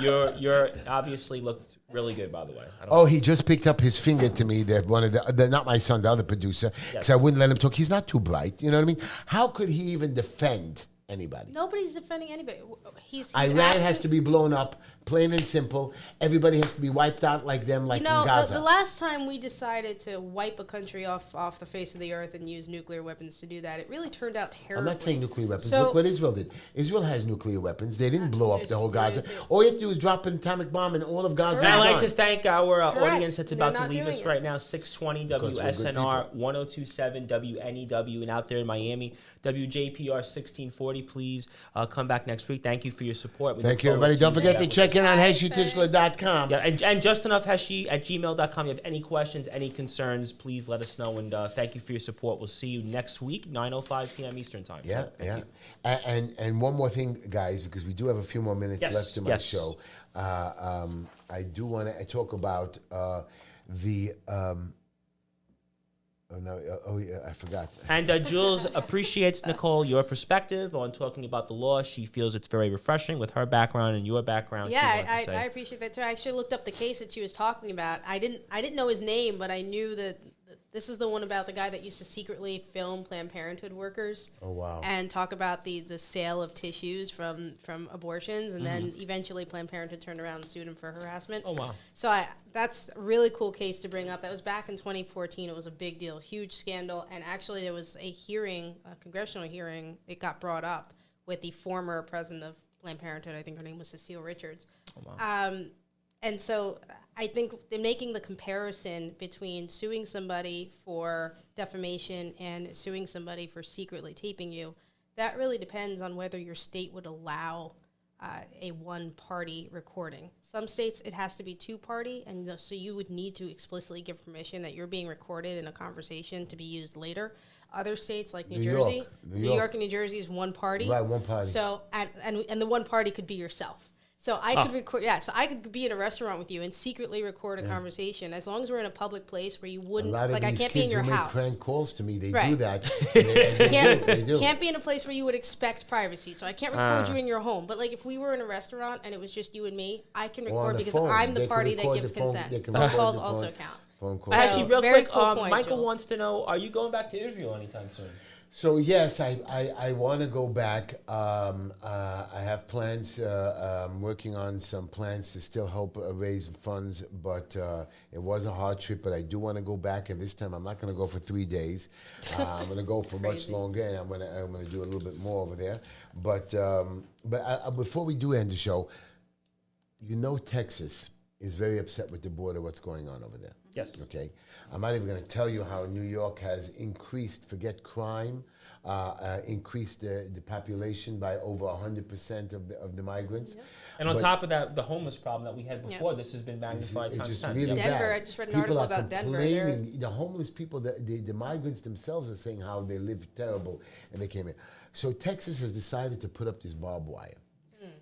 you're obviously looked really good, by the way. He just picked up his finger to me. That one of the not my son, the other producer, because I wouldn't let him talk. He's not too bright. You know what I mean? How could he even defend anybody. Nobody's defending anybody. He's Iran asking, has to be blown up, plain and simple. Everybody has to be wiped out like them, like you know, in Gaza. the last time we decided to wipe a country off the face of the earth and use nuclear weapons to do that, it really turned out terribly. I'm not saying nuclear weapons. So- Look what Israel did. Israel has nuclear weapons. They didn't blow up the whole There's- Gaza. All you have to do is drop an atomic bomb and all of Gaza And I'd is like gone. to thank our Correct. audience that's They're about to not leave doing us it. right now. 620 Because we're good WSNR, people. 1027 WNEW, and out there in Miami, WJPR 1640. Please come back next week. Thank you for your support. We Thank look you, forward everybody. to Don't seeing you forget to next check in on Bye. heshytishler.com. Yeah, and justenoughheshy at gmail.com. You have any questions, any concerns, please let us know. And thank you for your support. We'll see you next week, 9:05 p.m. Eastern Time. Yeah, So, thank yeah. you. And one more thing, guys, because we do have a few more minutes Yes, left in my yes. show. I do want to talk about the. I forgot. And Jules appreciates, Nicole, your perspective on talking about the law. She feels it's very refreshing with her background and your background. She wanted to Yeah, say. I appreciate that too. I actually looked up the case that she was talking about. I didn't know his name, but I knew that this is the one about the guy that used to secretly film Planned Parenthood workers. Oh, wow. And talk about the sale of tissues from abortions, and then eventually Planned Parenthood turned around and sued him for harassment. Oh, wow. So that's a really cool case to bring up. That was back in 2014. It was a big deal, huge scandal, and actually there was a hearing, a congressional hearing. It got brought up with the former president of Planned Parenthood. I think her name was Cecile Richards. Oh, wow. And so I think they're making the comparison between suing somebody for defamation and suing somebody for secretly taping you. That really depends on whether your state would allow a one-party recording. Some states, it has to be two-party, and so you would need to explicitly give permission that you're being recorded in a conversation to be used later. Other states, like New Jersey, New York and New Jersey is one party. Right, one party. So, and the one party could be yourself. So I could record, so I could be in a restaurant with you and secretly record a conversation, as long as we're in a public place where you A wouldn't, lot of like I these can't be in kids your who make house. prank calls to me, they do Right. that. And they do. Can't be in a place where you would expect privacy. So I can't record you in your home. But like if we were in a restaurant and it was just you and me, I can Or on record the because phone. I'm the They can party that record gives the phone- consent. they can Phone record calls the also phone. count. Phone call. Actually, real very quick, cool point, Michael Jules. wants to know, are you going back to Israel anytime soon? So yes, I want to go back. I have plans. I'm working on some plans to still help raise funds, but it was a hard trip. But I do want to go back, and this time I'm not going to go for 3 days. I'm going to go for much longer, and I'm going to do a little bit more over there. But before we do end the show, you know, Texas is very upset with the border. What's going on over there? Yes. Okay. I'm not even going to tell you how New York has increased, forget crime, increased the population by over 100% of the migrants. And on But top of that, the homeless problem that we had before, this has been magnified it's times just 10. really Denver, bad. I just read an People article are about Denver. complaining. The homeless people, the migrants themselves are saying how they live terrible, and they came here. So Texas has decided to put up this barbed wire.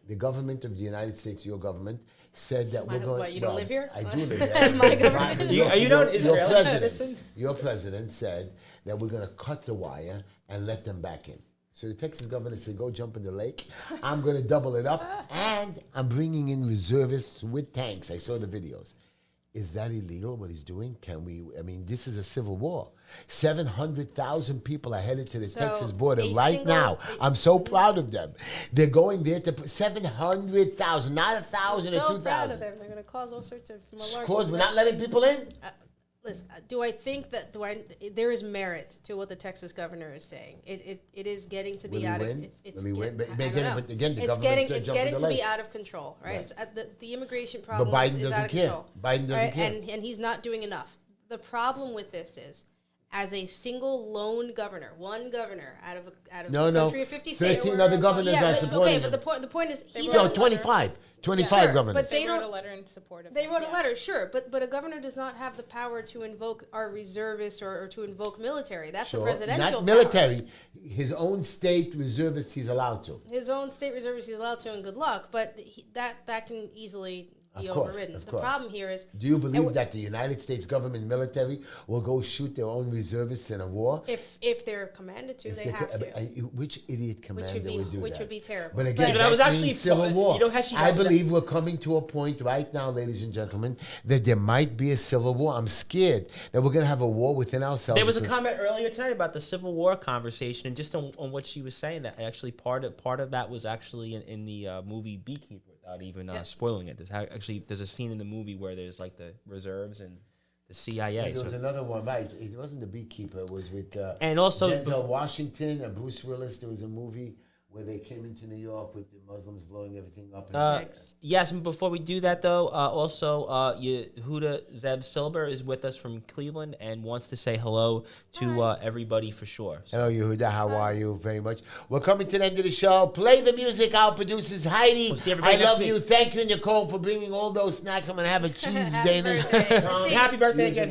The government of the United States, your government, said that we're going. What, you don't live here? I do live here. My government? Are you not an Israeli citizen? Your president said that we're going to cut the wire and let them back in. So the Texas governor said, go jump in the lake. I'm going to double it up, and I'm bringing in reservists with tanks. I saw the videos. Is that illegal, what he's doing? This is a civil war. 700,000 people are headed to the So Texas border a right single- now. I'm so proud of them. They're going there to put 700,000, not 1,000 or So 2,000. proud of them. They're going to cause all sorts of malarkey. Of course, we're not letting people in. Listen, do I think that there is merit to what the Texas governor is saying? It is getting to be Will he out win? of it's Will he win? But I don't again- know. but again, the it's government getting said it's jump in getting the to be lake. out of control, right? Right. It's the immigration problem Biden is doesn't out of care. control. Biden doesn't right? care. And he's not doing enough. The problem with this is, as a single lone governor, one governor out of a country of 50 states. 13 other governors are supporting okay, him. but the point is he No, doesn't. 25 Sure, governors. but They they wrote don't. a letter in support of They him, wrote a yeah. letter, sure, but a governor does not have the power to invoke our reservists or to invoke military. That's a presidential not power. military. His own state reservists he's allowed to. His own state reservists he's allowed to, and good luck. But that can easily be Of course, overridden. of The course. problem here is Do you believe that the United States government military will go shoot their own reservists in a war? if they're commanded to, If they they have could- to. which idiot commander would do which that? would be terrible. But again, But that was that actually means civil fun. war. You know, Heshy, I that- believe we're coming to a point right now, ladies and gentlemen, that there might be a civil war. I'm scared that we're going to have a war within ourselves. There was a because- comment earlier tonight about the Civil War conversation, and just on what she was saying, that actually part of that was actually in the movie Beekeeper, without even spoiling it. There's a scene in the movie where there's like the reserves and the CIA. And there was So- another one, right? It wasn't the Beekeeper. It was with And also Denzel Washington and Bruce Willis. There was a movie where they came into New York with the Muslims blowing everything up. And yes, and before we do that though, Yehuda Zeb Silber is with us from Cleveland and wants to say hello to everybody for sure. So- Hello, Yehuda. How are you? Very much. We're coming to the end of the show. Play the music. Our producers, Heidi. We'll see everybody I next love week. you. Thank you, Nicole, for bringing all those snacks. I'm going to have a cheese Happy dinner. birthday. Let's see. Happy birthday again.